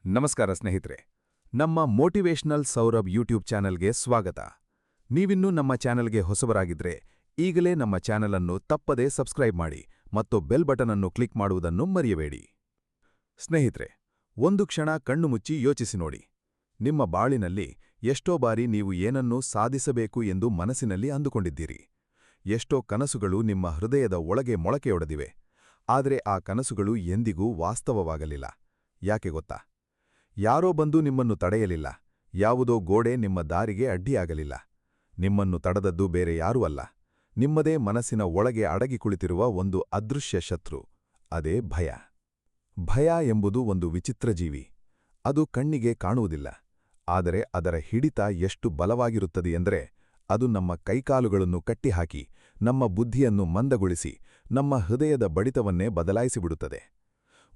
ನಮಸ್ಕಾರ ಸ್ನೇಹಿತರೆ, ನಮ್ಮ ಮೋಟಿವೇಶನಲ್ ಸೌರಭ್ ಯೂಟ್ಯೂಬ್ ಚಾನೆಲ್ಗೆ ಸ್ವಾಗತ. ನೀವಿನ್ನೂ ನಮ್ಮ ಚಾನೆಲ್ಗೆ ಹೊಸಬರಾಗಿದ್ರೆ ಈಗಲೇ ನಮ್ಮ ಚಾನೆಲ್ ಅನ್ನು ತಪ್ಪದೇ ಸಬ್ಸ್ಕ್ರೈಬ್ ಮಾಡಿ ಮತ್ತು ಬೆಲ್ ಬಟನ್ ಅನ್ನು ಕ್ಲಿಕ್ ಮಾಡುವುದನ್ನು ಮರೆಯಬೇಡಿ. ಸ್ನೇಹಿತರೆ, ಒಂದು ಕ್ಷಣ ಕಣ್ಣು ಮುಚ್ಚಿ ಯೋಚಿಸಿ ನೋಡಿ. ನಿಮ್ಮ ಬಾಳಿನಲ್ಲಿ ಎಷ್ಟೋ ಬಾರಿ ನೀವು ಏನನ್ನೂ ಸಾಧಿಸಬೇಕು ಎಂದು ಮನಸ್ಸಿನಲ್ಲಿ ಅಂದುಕೊಂಡಿದ್ದೀರಿ. ಎಷ್ಟೋ ಕನಸುಗಳು ನಿಮ್ಮ ಹೃದಯದ ಒಳಗೆ ಮೊಳಕೆಯೊಡೆದಿವೆ. ಆದರೆ ಆ ಕನಸುಗಳು ಎಂದಿಗೂ ವಾಸ್ತವವಾಗಲಿಲ್ಲ. ಯಾಕೆ ಗೊತ್ತಾ? ಯಾರೋ ಬಂದು ನಿಮ್ಮನ್ನು ತಡೆಯಲಿಲ್ಲ. ಯಾವುದೋ ಗೋಡೆ ನಿಮ್ಮ ದಾರಿಗೆ ಅಡ್ಡಿಯಾಗಲಿಲ್ಲ. ನಿಮ್ಮನ್ನು ತಡೆದದ್ದು ಬೇರೆ ಯಾರೂ ಅಲ್ಲ, ನಿಮ್ಮದೇ ಮನಸ್ಸಿನ ಒಳಗೆ ಅಡಗಿ ಕುಳಿತಿರುವ ಒಂದು ಅದೃಶ್ಯ ಶತ್ರು. ಅದೇ ಭಯ. ಭಯ ಎಂಬುದು ಒಂದು ವಿಚಿತ್ರ ಜೀವಿ. ಅದು ಕಣ್ಣಿಗೆ ಕಾಣುವುದಿಲ್ಲ. ಆದರೆ ಅದರ ಹಿಡಿತ ಎಷ್ಟು ಬಲವಾಗಿರುತ್ತದೆಯೆಂದರೆ ಅದು ನಮ್ಮ ಕೈಕಾಲುಗಳನ್ನು ಕಟ್ಟಿಹಾಕಿ, ನಮ್ಮ ಬುದ್ಧಿಯನ್ನು ಮಂದಗೊಳಿಸಿ, ನಮ್ಮ ಹೃದಯದ ಬಡಿತವನ್ನೇ ಬದಲಾಯಿಸಿಬಿಡುತ್ತದೆ.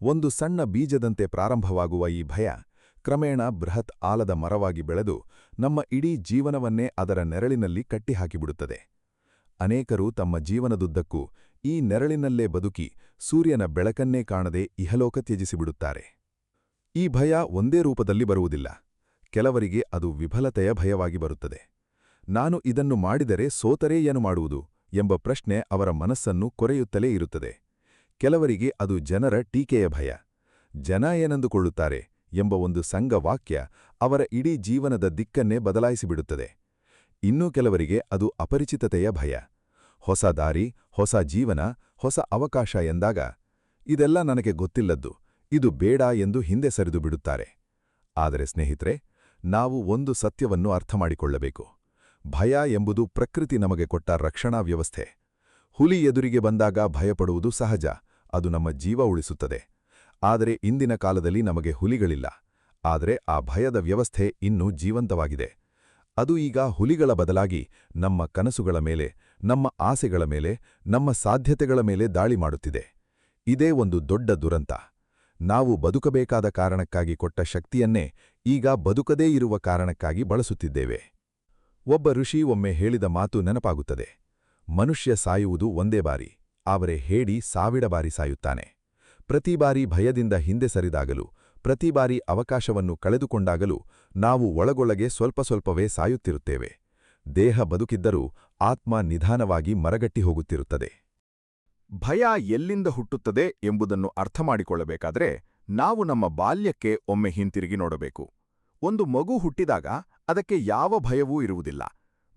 ಒಂದು ಸಣ್ಣ ಬೀಜದಂತೆ ಪ್ರಾರಂಭವಾಗುವ ಈ ಭಯ ಕ್ರಮೇಣ ಬೃಹತ್ ಆಲದ ಮರವಾಗಿ ಬೆಳೆದು ನಮ್ಮ ಇಡೀ ಜೀವನವನ್ನೇ ಅದರ ನೆರಳಿನಲ್ಲಿ ಕಟ್ಟಿಹಾಕಿಬಿಡುತ್ತದೆ. ಅನೇಕರು ತಮ್ಮ ಜೀವನದುದ್ದಕ್ಕೂ ಈ ನೆರಳಿನಲ್ಲೇ ಬದುಕಿ ಸೂರ್ಯನ ಬೆಳಕನ್ನೇ ಕಾಣದೆ ಇಹಲೋಕ ತ್ಯಜಿಸಿಬಿಡುತ್ತಾರೆ. ಈ ಭಯ ಒಂದೇ ರೂಪದಲ್ಲಿ ಬರುವುದಿಲ್ಲ. ಕೆಲವರಿಗೆ ಅದು ವಿಫಲತೆಯ ಭಯವಾಗಿ ಬರುತ್ತದೆ. ನಾನು ಇದನ್ನು ಮಾಡಿದರೆ ಸೋತರೇ ಏನು ಮಾಡುವುದು ಎಂಬ ಪ್ರಶ್ನೆ ಅವರ ಮನಸ್ಸನ್ನು ಕೊರೆಯುತ್ತಲೇ ಇರುತ್ತದೆ. ಕೆಲವರಿಗೆ ಅದು ಜನರ ಟೀಕೆಯ ಭಯ. ಜನ ಏನೆಂದುಕೊಳ್ಳುತ್ತಾರೆ ಎಂಬ ಒಂದು ಸಂಘವಾಕ್ಯ ಅವರ ಇಡೀ ಜೀವನದ ದಿಕ್ಕನ್ನೇ ಬದಲಾಯಿಸಿಬಿಡುತ್ತದೆ. ಇನ್ನೂ ಕೆಲವರಿಗೆ ಅದು ಅಪರಿಚಿತತೆಯ ಭಯ. ಹೊಸ ದಾರಿ, ಹೊಸ ಜೀವನ, ಹೊಸ ಅವಕಾಶ ಎಂದಾಗ ಇದೆಲ್ಲ ನನಗೆ ಗೊತ್ತಿಲ್ಲದ್ದು, ಇದು ಬೇಡ ಎಂದು ಹಿಂದೆ ಸರಿದು ಬಿಡುತ್ತಾರೆ. ಆದರೆ ಸ್ನೇಹಿತರೆ, ನಾವು ಒಂದು ಸತ್ಯವನ್ನು ಅರ್ಥಮಾಡಿಕೊಳ್ಳಬೇಕು. ಭಯ ಎಂಬುದು ಪ್ರಕೃತಿ ನಮಗೆ ಕೊಟ್ಟ ರಕ್ಷಣಾ ವ್ಯವಸ್ಥೆ. ಹುಲಿ ಎದುರಿಗೆ ಬಂದಾಗ ಭಯಪಡುವುದು ಸಹಜ, ಅದು ನಮ್ಮ ಜೀವ ಉಳಿಸುತ್ತದೆ. ಆದರೆ ಇಂದಿನ ಕಾಲದಲ್ಲಿ ನಮಗೆ ಹುಲಿಗಳಿಲ್ಲ. ಆದರೆ ಆ ಭಯದ ವ್ಯವಸ್ಥೆ ಇನ್ನೂ ಜೀವಂತವಾಗಿದೆ. ಅದು ಈಗ ಹುಲಿಗಳ ಬದಲಾಗಿ ನಮ್ಮ ಕನಸುಗಳ ಮೇಲೆ, ನಮ್ಮ ಆಸೆಗಳ ಮೇಲೆ, ನಮ್ಮ ಸಾಧ್ಯತೆಗಳ ಮೇಲೆ ದಾಳಿ ಮಾಡುತ್ತಿದೆ. ಇದೇ ಒಂದು ದೊಡ್ಡ ದುರಂತ. ನಾವು ಬದುಕಬೇಕಾದ ಕಾರಣಕ್ಕಾಗಿ ಕೊಟ್ಟ ಶಕ್ತಿಯನ್ನೇ ಈಗ ಬದುಕದೇ ಇರುವ ಕಾರಣಕ್ಕಾಗಿ ಬಳಸುತ್ತಿದ್ದೇವೆ. ಒಬ್ಬ ಋಷಿ ಒಮ್ಮೆ ಹೇಳಿದ ಮಾತು ನೆನಪಾಗುತ್ತದೆ. ಮನುಷ್ಯ ಸಾಯುವುದು ಒಂದೇ ಬಾರಿ, ಆದರೆ ಹೇಡಿ 1000 ಬಾರಿ ಸಾಯುತ್ತಾನೆ. ಪ್ರತಿ ಬಾರಿ ಭಯದಿಂದ ಹಿಂದೆ ಸರಿದಾಗಲೂ, ಪ್ರತಿ ಬಾರಿ ಅವಕಾಶವನ್ನು ಕಳೆದುಕೊಂಡಾಗಲೂ ನಾವು ಒಳಗೊಳಗೆ ಸ್ವಲ್ಪ ಸ್ವಲ್ಪವೇ ಸಾಯುತ್ತಿರುತ್ತೇವೆ. ದೇಹ ಬದುಕಿದ್ದರೂ ಆತ್ಮ ನಿಧಾನವಾಗಿ ಮರಗಟ್ಟಿ ಹೋಗುತ್ತಿರುತ್ತದೆ. ಭಯ ಎಲ್ಲಿಂದ ಹುಟ್ಟುತ್ತದೆ ಎಂಬುದನ್ನು ಅರ್ಥಮಾಡಿಕೊಳ್ಳಬೇಕಾದರೆ ನಾವು ನಮ್ಮ ಬಾಲ್ಯಕ್ಕೆ ಒಮ್ಮೆ ಹಿಂತಿರುಗಿ ನೋಡಬೇಕು. ಒಂದು ಮಗು ಹುಟ್ಟಿದಾಗ ಅದಕ್ಕೆ ಯಾವ ಭಯವೂ ಇರುವುದಿಲ್ಲ.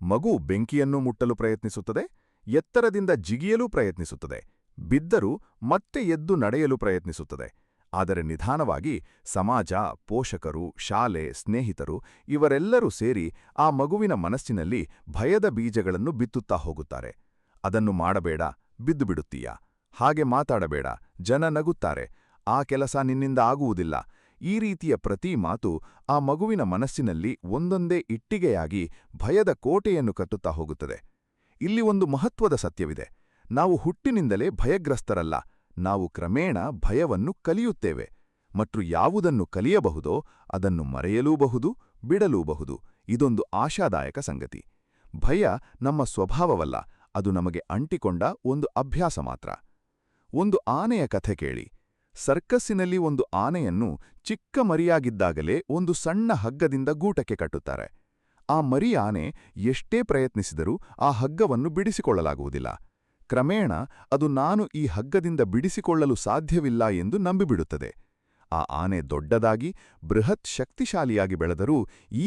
ಮಗು ಬೆಂಕಿಯನ್ನು ಮುಟ್ಟಲು ಪ್ರಯತ್ನಿಸುತ್ತದೆ, ಎತ್ತರದಿಂದ ಜಿಗಿಯಲು ಪ್ರಯತ್ನಿಸುತ್ತದೆ, ಬಿದ್ದರೂ ಮತ್ತೆ ಎದ್ದು ನಡೆಯಲು ಪ್ರಯತ್ನಿಸುತ್ತದೆ. ಆದರೆ ನಿಧಾನವಾಗಿ ಸಮಾಜ, ಪೋಷಕರು, ಶಾಲೆ, ಸ್ನೇಹಿತರು ಇವರೆಲ್ಲರೂ ಸೇರಿ ಆ ಮಗುವಿನ ಮನಸ್ಸಿನಲ್ಲಿ ಭಯದ ಬೀಜಗಳನ್ನು ಬಿತ್ತುತ್ತಾ ಹೋಗುತ್ತಾರೆ. ಅದನ್ನು ಮಾಡಬೇಡ, ಬಿದ್ದು ಬಿಡುತ್ತೀಯ. ಹಾಗೆ ಮಾತಾಡಬೇಡ, ಜನ ನಗುತ್ತಾರೆ. ಆ ಕೆಲಸ ನಿನ್ನಿಂದ ಆಗುವುದಿಲ್ಲ. ಈ ರೀತಿಯ ಪ್ರತಿ ಮಾತು ಆ ಮಗುವಿನ ಮನಸ್ಸಿನಲ್ಲಿ ಒಂದೊಂದೇ ಇಟ್ಟಿಗೆಯಾಗಿ ಭಯದ ಕೋಟೆಯನ್ನು ಕಟ್ಟುತ್ತಾ ಹೋಗುತ್ತದೆ. ಇಲ್ಲಿ ಒಂದು ಮಹತ್ವದ ಸತ್ಯವಿದೆ. ನಾವು ಹುಟ್ಟಿನಿಂದಲೇ ಭಯಗ್ರಸ್ತರಲ್ಲ, ನಾವು ಕ್ರಮೇಣ ಭಯವನ್ನು ಕಲಿಯುತ್ತೇವೆ. ಮತ್ತು ಯಾವುದನ್ನು ಕಲಿಯಬಹುದೋ ಅದನ್ನು ಮರೆಯಲೂಬಹುದು, ಬಿಡಲೂಬಹುದು. ಇದೊಂದು ಆಶಾದಾಯಕ ಸಂಗತಿ. ಭಯ ನಮ್ಮ ಸ್ವಭಾವವಲ್ಲ, ಅದು ನಮಗೆ ಅಂಟಿಕೊಂಡ ಒಂದು ಅಭ್ಯಾಸ ಮಾತ್ರ. ಒಂದು ಆನೆಯ ಕಥೆ ಕೇಳಿ. ಸರ್ಕಸ್ಸಿನಲ್ಲಿ ಒಂದು ಆನೆಯನ್ನು ಚಿಕ್ಕ ಮರಿಯಾಗಿದ್ದಾಗಲೇ ಒಂದು ಸಣ್ಣ ಹಗ್ಗದಿಂದ ಗೂಟಕ್ಕೆ ಕಟ್ಟುತ್ತಾರೆ. ಆ ಮರಿ ಆನೆ ಎಷ್ಟೇ ಪ್ರಯತ್ನಿಸಿದರೂ ಆ ಹಗ್ಗವನ್ನು ಬಿಡಿಸಿಕೊಳ್ಳಲಾಗುವುದಿಲ್ಲ. ಕ್ರಮೇಣ ಅದು ನಾನು ಈ ಹಗ್ಗದಿಂದ ಬಿಡಿಸಿಕೊಳ್ಳಲು ಸಾಧ್ಯವಿಲ್ಲ ಎಂದು ನಂಬಿಬಿಡುತ್ತದೆ. ಆ ಆನೆ ದೊಡ್ಡದಾಗಿ ಬೃಹತ್ ಶಕ್ತಿಶಾಲಿಯಾಗಿ ಬೆಳೆದರೂ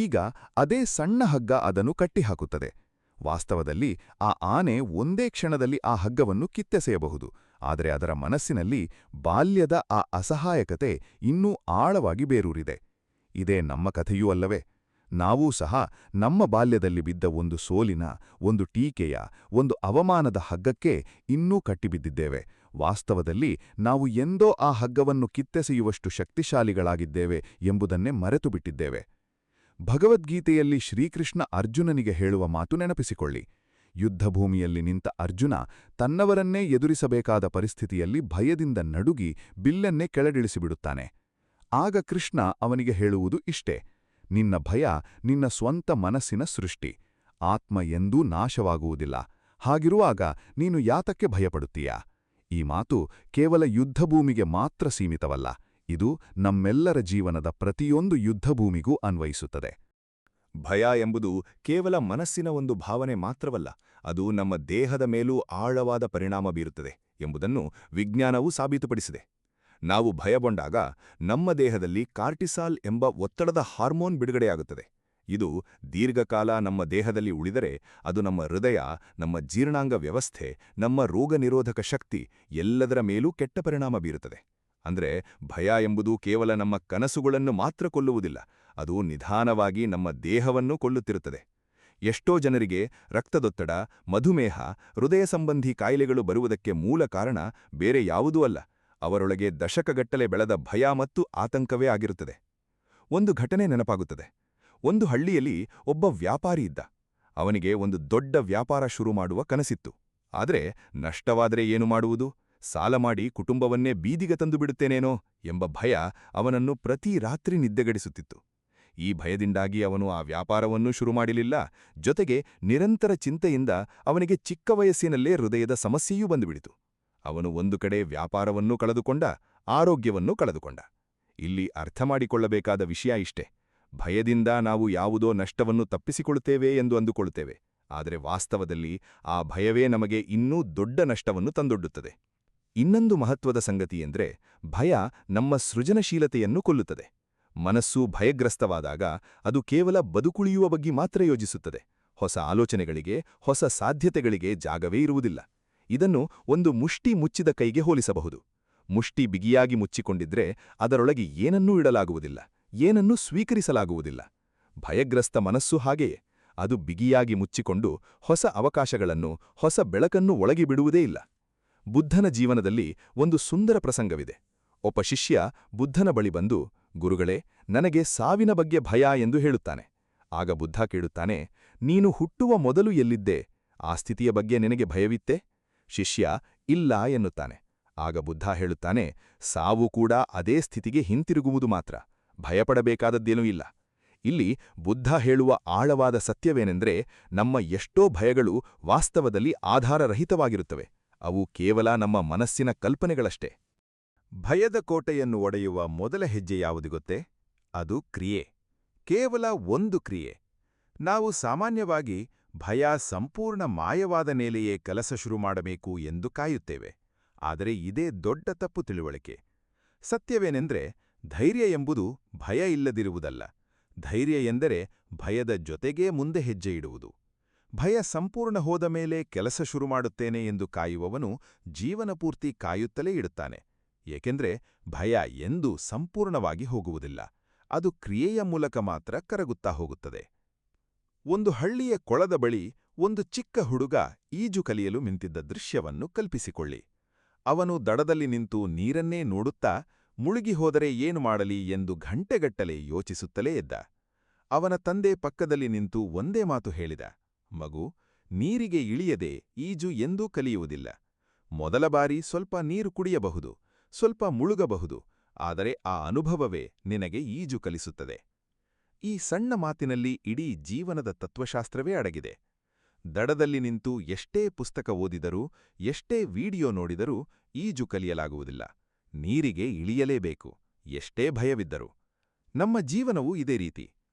ಈಗ ಅದೇ ಸಣ್ಣ ಹಗ್ಗ ಅದನ್ನು ಕಟ್ಟಿಹಾಕುತ್ತದೆ. ವಾಸ್ತವದಲ್ಲಿ ಆ ಆನೆ ಒಂದೇ ಕ್ಷಣದಲ್ಲಿ ಆ ಹಗ್ಗವನ್ನು ಕಿತ್ತೆಸೆಯಬಹುದು. ಆದರೆ ಅದರ ಮನಸ್ಸಿನಲ್ಲಿ ಬಾಲ್ಯದ ಆ ಅಸಹಾಯಕತೆ ಇನ್ನೂ ಆಳವಾಗಿ ಬೇರೂರಿದೆ. ಇದೇ ನಮ್ಮ ಕಥೆಯೂ ಅಲ್ಲವೇ? ನಾವೂ ಸಹ ನಮ್ಮ ಬಾಲ್ಯದಲ್ಲಿ ಬಿದ್ದ ಒಂದು ಸೋಲಿನ, ಒಂದು ಟೀಕೆಯ, ಒಂದು ಅವಮಾನದ ಹಗ್ಗಕ್ಕೆ ಇನ್ನೂ ಕಟ್ಟಿಬಿದ್ದಿದ್ದೇವೆ. ವಾಸ್ತವದಲ್ಲಿ ನಾವು ಎಂದೋ ಆ ಹಗ್ಗವನ್ನು ಕಿತ್ತೆಸೆಯುವಷ್ಟು ಶಕ್ತಿಶಾಲಿಗಳಾಗಿದ್ದೇವೆ ಎಂಬುದನ್ನೇ ಮರೆತುಬಿಟ್ಟಿದ್ದೇವೆ. ಭಗವದ್ಗೀತೆಯಲ್ಲಿ ಶ್ರೀಕೃಷ್ಣ ಅರ್ಜುನನಿಗೆ ಹೇಳುವ ಮಾತು ನೆನಪಿಸಿಕೊಳ್ಳಿ. ಯುದ್ಧಭೂಮಿಯಲ್ಲಿ ನಿಂತ ಅರ್ಜುನ ತನ್ನವರನ್ನೇ ಎದುರಿಸಬೇಕಾದ ಪರಿಸ್ಥಿತಿಯಲ್ಲಿ ಭಯದಿಂದ ನಡುಗಿ ಬಿಲ್ಲನ್ನೇ ಕೆಳಗಿಳಿಸಿಬಿಡುತ್ತಾನೆ. ಆಗ ಕೃಷ್ಣ ಅವನಿಗೆ ಹೇಳುವುದು ಇಷ್ಟೇ: ನಿನ್ನ ಭಯ ನಿನ್ನ ಸ್ವಂತ ಮನಸ್ಸಿನ ಸೃಷ್ಟಿ. ಆತ್ಮ ಎಂದೂ ನಾಶವಾಗುವುದಿಲ್ಲ. ಹಾಗಿರುವಾಗ ನೀನು ಯಾತಕ್ಕೆ ಭಯಪಡುತ್ತೀಯಾ? ಈ ಮಾತು ಕೇವಲ ಯುದ್ಧಭೂಮಿಗೆ ಮಾತ್ರ ಸೀಮಿತವಲ್ಲ, ಇದು ನಮ್ಮೆಲ್ಲರ ಜೀವನದ ಪ್ರತಿಯೊಂದು ಯುದ್ಧಭೂಮಿಗೂ ಅನ್ವಯಿಸುತ್ತದೆ. ಭಯ ಎಂಬುದು ಕೇವಲ ಮನಸ್ಸಿನ ಒಂದು ಭಾವನೆ ಮಾತ್ರವಲ್ಲ, ಅದು ನಮ್ಮ ದೇಹದ ಮೇಲೂ ಆಳವಾದ ಪರಿಣಾಮ ಬೀರುತ್ತದೆ ಎಂಬುದನ್ನು ವಿಜ್ಞಾನವೂ ಸಾಬೀತುಪಡಿಸಿದೆ. ನಾವು ಭಯಗೊಂಡಾಗ ನಮ್ಮ ದೇಹದಲ್ಲಿ ಕಾರ್ಟಿಸಾಲ್ ಎಂಬ ಒತ್ತಡದ ಹಾರ್ಮೋನ್ ಬಿಡುಗಡೆಯಾಗುತ್ತದೆ. ಇದು ದೀರ್ಘಕಾಲ ನಮ್ಮ ದೇಹದಲ್ಲಿ ಉಳಿದರೆ ಅದು ನಮ್ಮ ಹೃದಯ, ನಮ್ಮ ಜೀರ್ಣಾಂಗ ವ್ಯವಸ್ಥೆ, ನಮ್ಮ ರೋಗನಿರೋಧಕ ಶಕ್ತಿ ಎಲ್ಲದರ ಮೇಲೂ ಕೆಟ್ಟ ಪರಿಣಾಮ ಬೀರುತ್ತದೆ. ಅಂದ್ರೆ ಭಯ ಎಂಬುದು ಕೇವಲ ನಮ್ಮ ಕನಸುಗಳನ್ನು ಮಾತ್ರ ಕೊಲ್ಲುವುದಿಲ್ಲ, ಅದು ನಿಧಾನವಾಗಿ ನಮ್ಮ ದೇಹವನ್ನು ಕೊಲ್ಲುತ್ತಿರುತ್ತದೆ. ಎಷ್ಟೋ ಜನರಿಗೆ ರಕ್ತದೊತ್ತಡ, ಮಧುಮೇಹ, ಹೃದಯ ಸಂಬಂಧಿ ಕಾಯಿಲೆಗಳು ಬರುವುದಕ್ಕೆ ಮೂಲ ಕಾರಣ ಬೇರೆ ಯಾವುದೂ ಅಲ್ಲ, ಅವರೊಳಗೆ ದಶಕಗಟ್ಟಲೆ ಬೆಳೆದ ಭಯ ಮತ್ತು ಆತಂಕವೇ ಆಗಿರುತ್ತದೆ. ಒಂದು ಘಟನೆ ನೆನಪಾಗುತ್ತದೆ. ಒಂದು ಹಳ್ಳಿಯಲ್ಲಿ ಒಬ್ಬ ವ್ಯಾಪಾರಿ ಇದ್ದ. ಅವನಿಗೆ ಒಂದು ದೊಡ್ಡ ವ್ಯಾಪಾರ ಶುರು ಮಾಡುವ ಕನಸಿತ್ತು. ಆದರೆ ನಷ್ಟವಾದರೆ ಏನು ಮಾಡುವುದು, ಸಾಲ ಮಾಡಿ ಕುಟುಂಬವನ್ನೇ ಬೀದಿಗೆ ತಂದುಬಿಡುತ್ತೇನೇನೋ ಎಂಬ ಭಯ ಅವನನ್ನು ಪ್ರತಿ ರಾತ್ರಿ ನಿದ್ದೆಗೆಡಿಸುತ್ತಿತ್ತು. ಈ ಭಯದಿಂದಾಗಿ ಅವನು ಆ ವ್ಯಾಪಾರವನ್ನೂ ಶುರು ಮಾಡಲಿಲ್ಲ, ಜೊತೆಗೆ ನಿರಂತರ ಚಿಂತೆಯಿಂದ ಅವನಿಗೆ ಚಿಕ್ಕ ವಯಸ್ಸಿನಲ್ಲೇ ಹೃದಯದ ಸಮಸ್ಯೆಯೂ ಬಂದುಬಿಡಿತು. ಅವನು ಒಂದು ಕಡೆ ವ್ಯಾಪಾರವನ್ನೂ ಕಳೆದುಕೊಂಡ, ಆರೋಗ್ಯವನ್ನೂ ಕಳೆದುಕೊಂಡ. ಇಲ್ಲಿ ಅರ್ಥಮಾಡಿಕೊಳ್ಳಬೇಕಾದ ವಿಷಯ ಇಷ್ಟೇ: ಭಯದಿಂದ ನಾವು ಯಾವುದೋ ನಷ್ಟವನ್ನು ತಪ್ಪಿಸಿಕೊಳ್ಳುತ್ತೇವೆ ಎಂದು ಅಂದುಕೊಳ್ಳುತ್ತೇವೆ, ಆದರೆ ವಾಸ್ತವದಲ್ಲಿ ಆ ಭಯವೇ ನಮಗೆ ಇನ್ನೂ ದೊಡ್ಡ ನಷ್ಟವನ್ನು ತಂದೊಡ್ಡುತ್ತದೆ. ಇನ್ನೊಂದು ಮಹತ್ವದ ಸಂಗತಿಯೆಂದರೆ, ಭಯ ನಮ್ಮ ಸೃಜನಶೀಲತೆಯನ್ನು ಕೊಲ್ಲುತ್ತದೆ. ಮನಸ್ಸು ಭಯಗ್ರಸ್ತವಾದಾಗ ಅದು ಕೇವಲ ಬದುಕುಳಿಯುವ ಬಗ್ಗೆ ಮಾತ್ರ ಯೋಚಿಸುತ್ತದೆ. ಹೊಸ ಆಲೋಚನೆಗಳಿಗೆ, ಹೊಸ ಸಾಧ್ಯತೆಗಳಿಗೆ ಜಾಗವೇ ಇರುವುದಿಲ್ಲ. ಇದನ್ನು ಒಂದು ಮುಷ್ಟಿ ಮುಚ್ಚಿದ ಕೈಗೆ ಹೋಲಿಸಬಹುದು. ಮುಷ್ಟಿ ಬಿಗಿಯಾಗಿ ಮುಚ್ಚಿಕೊಂಡಿದ್ರೆ ಅದರೊಳಗೆ ಏನನ್ನೂ ಇಡಲಾಗುವುದಿಲ್ಲ, ಏನನ್ನೂ ಸ್ವೀಕರಿಸಲಾಗುವುದಿಲ್ಲ. ಭಯಗ್ರಸ್ತ ಮನಸ್ಸು ಹಾಗೆಯೇ, ಅದು ಬಿಗಿಯಾಗಿ ಮುಚ್ಚಿಕೊಂಡು ಹೊಸ ಅವಕಾಶಗಳನ್ನು, ಹೊಸ ಬೆಳಕನ್ನು ಒಳಗೆ ಬಿಡುವುದೇ ಇಲ್ಲ. ಬುದ್ಧನ ಜೀವನದಲ್ಲಿ ಒಂದು ಸುಂದರ ಪ್ರಸಂಗವಿದೆ. ಒಬ್ಬ ಶಿಷ್ಯ ಬುದ್ಧನ ಬಳಿ ಬಂದು, ಗುರುಗಳೇ, ನನಗೆ ಸಾವಿನ ಬಗ್ಗೆ ಭಯ ಎಂದು ಹೇಳುತ್ತಾನೆ. ಆಗ ಬುದ್ಧ ಕೇಳುತ್ತಾನೆ, ನೀನು ಹುಟ್ಟುವ ಮೊದಲು ಎಲ್ಲಿದ್ದೆ? ಆ ಸ್ಥಿತಿಯ ಬಗ್ಗೆ ನಿನಗೆ ಭಯವಿತ್ತೆ? ಶಿಷ್ಯ ಇಲ್ಲ ಎನ್ನುತ್ತಾನೆ. ಆಗ ಬುದ್ಧ ಹೇಳುತ್ತಾನೆ, ಸಾವು ಕೂಡ ಅದೇ ಸ್ಥಿತಿಗೆ ಹಿಂತಿರುಗುವುದು ಮಾತ್ರ, ಭಯಪಡಬೇಕಾದದ್ದೇನೂ ಇಲ್ಲ. ಇಲ್ಲಿ ಬುದ್ಧ ಹೇಳುವ ಆಳವಾದ ಸತ್ಯವೇನೆಂದರೆ, ನಮ್ಮ ಎಷ್ಟೋ ಭಯಗಳು ವಾಸ್ತವದಲ್ಲಿ ಆಧಾರರಹಿತವಾಗಿರುತ್ತವೆ. ಅವು ಕೇವಲ ನಮ್ಮ ಮನಸ್ಸಿನ ಕಲ್ಪನೆಗಳಷ್ಟೇ. ಭಯದ ಕೋಟೆಯನ್ನು ಒಡೆಯುವ ಮೊದಲ ಹೆಜ್ಜೆ ಯಾವುದು ಗೊತ್ತೇ? ಅದು ಕ್ರಿಯೆ. ಕೇವಲ ಒಂದು ಕ್ರಿಯೆ. ನಾವು ಸಾಮಾನ್ಯವಾಗಿ ಭಯ ಸಂಪೂರ್ಣ ಮಾಯವಾದ ಮೇಲೆಯೇ ಕೆಲಸ ಶುರು ಮಾಡಬೇಕು ಎಂದು ಕಾಯುತ್ತೇವೆ. ಆದರೆ ಇದೇ ದೊಡ್ಡ ತಪ್ಪು ತಿಳುವಳಿಕೆ. ಸತ್ಯವೇನೆಂದರೆ, ಧೈರ್ಯ ಎಂಬುದು ಭಯ ಇಲ್ಲದಿರುವುದಲ್ಲ. ಧೈರ್ಯ ಎಂದರೆ ಭಯದ ಜೊತೆಗೇ ಮುಂದೆ ಹೆಜ್ಜೆ ಇಡುವುದು. ಭಯ ಸಂಪೂರ್ಣ ಹೋದ ಮೇಲೆ ಕೆಲಸ ಶುರು ಮಾಡುತ್ತೇನೆ ಎಂದು ಕಾಯುವವನು ಜೀವನಪೂರ್ತಿ ಕಾಯುತ್ತಲೇ ಇಡುತ್ತಾನೆ. ಏಕೆಂದರೆ ಭಯ ಎಂದೂ ಸಂಪೂರ್ಣವಾಗಿ ಹೋಗುವುದಿಲ್ಲ, ಅದು ಕ್ರಿಯೆಯ ಮೂಲಕ ಮಾತ್ರ ಕರಗುತ್ತಾ ಹೋಗುತ್ತದೆ. ಒಂದು ಹಳ್ಳಿಯ ಕೊಳದ ಬಳಿ ಒಂದು ಚಿಕ್ಕ ಹುಡುಗ ಈಜು ಕಲಿಯಲು ನಿಂತಿದ್ದ ದೃಶ್ಯವನ್ನು ಕಲ್ಪಿಸಿಕೊಳ್ಳಿ. ಅವನು ದಡದಲ್ಲಿ ನಿಂತು ನೀರನ್ನೇ ನೋಡುತ್ತಾ ಮುಳುಗಿ ಹೋದರೆ ಏನು ಮಾಡಲಿ ಎಂದು ಗಂಟೆಗಟ್ಟಲೆ ಯೋಚಿಸುತ್ತಲೇ ಇದ್ದ. ಅವನ ತಂದೆ ಪಕ್ಕದಲ್ಲಿ ನಿಂತು ಒಂದೇ ಮಾತು ಹೇಳಿದ, ಮಗು, ನೀರಿಗೆ ಇಳಿಯದೆ ಈಜು ಎಂದೂ ಕಲಿಯುವುದಿಲ್ಲ. ಮೊದಲ ಬಾರಿ ಸ್ವಲ್ಪ ನೀರು ಕುಡಿಯಬಹುದು, ಸ್ವಲ್ಪ ಮುಳುಗಬಹುದು, ಆದರೆ ಆ ಅನುಭವವೇ ನಿನಗೆ ಈಜು ಕಲಿಸುತ್ತದೆ. ಈ ಸಣ್ಣ ಮಾತಿನಲ್ಲಿ ಇಡೀ ಜೀವನದ ತತ್ವಶಾಸ್ತ್ರವೇ ಅಡಗಿದೆ. ದಡದಲ್ಲಿ ನಿಂತು ಎಷ್ಟೇ ಪುಸ್ತಕ ಓದಿದರೂ, ಎಷ್ಟೇ ವಿಡಿಯೋ ನೋಡಿದರೂ ಈಜು ಕಲಿಯಲಾಗುವುದಿಲ್ಲ. ನೀರಿಗೆ ಇಳಿಯಲೇಬೇಕು, ಎಷ್ಟೇ ಭಯವಿದ್ದರೂ. ನಮ್ಮ ಜೀವನವೂ ಇದೇ ರೀತಿ.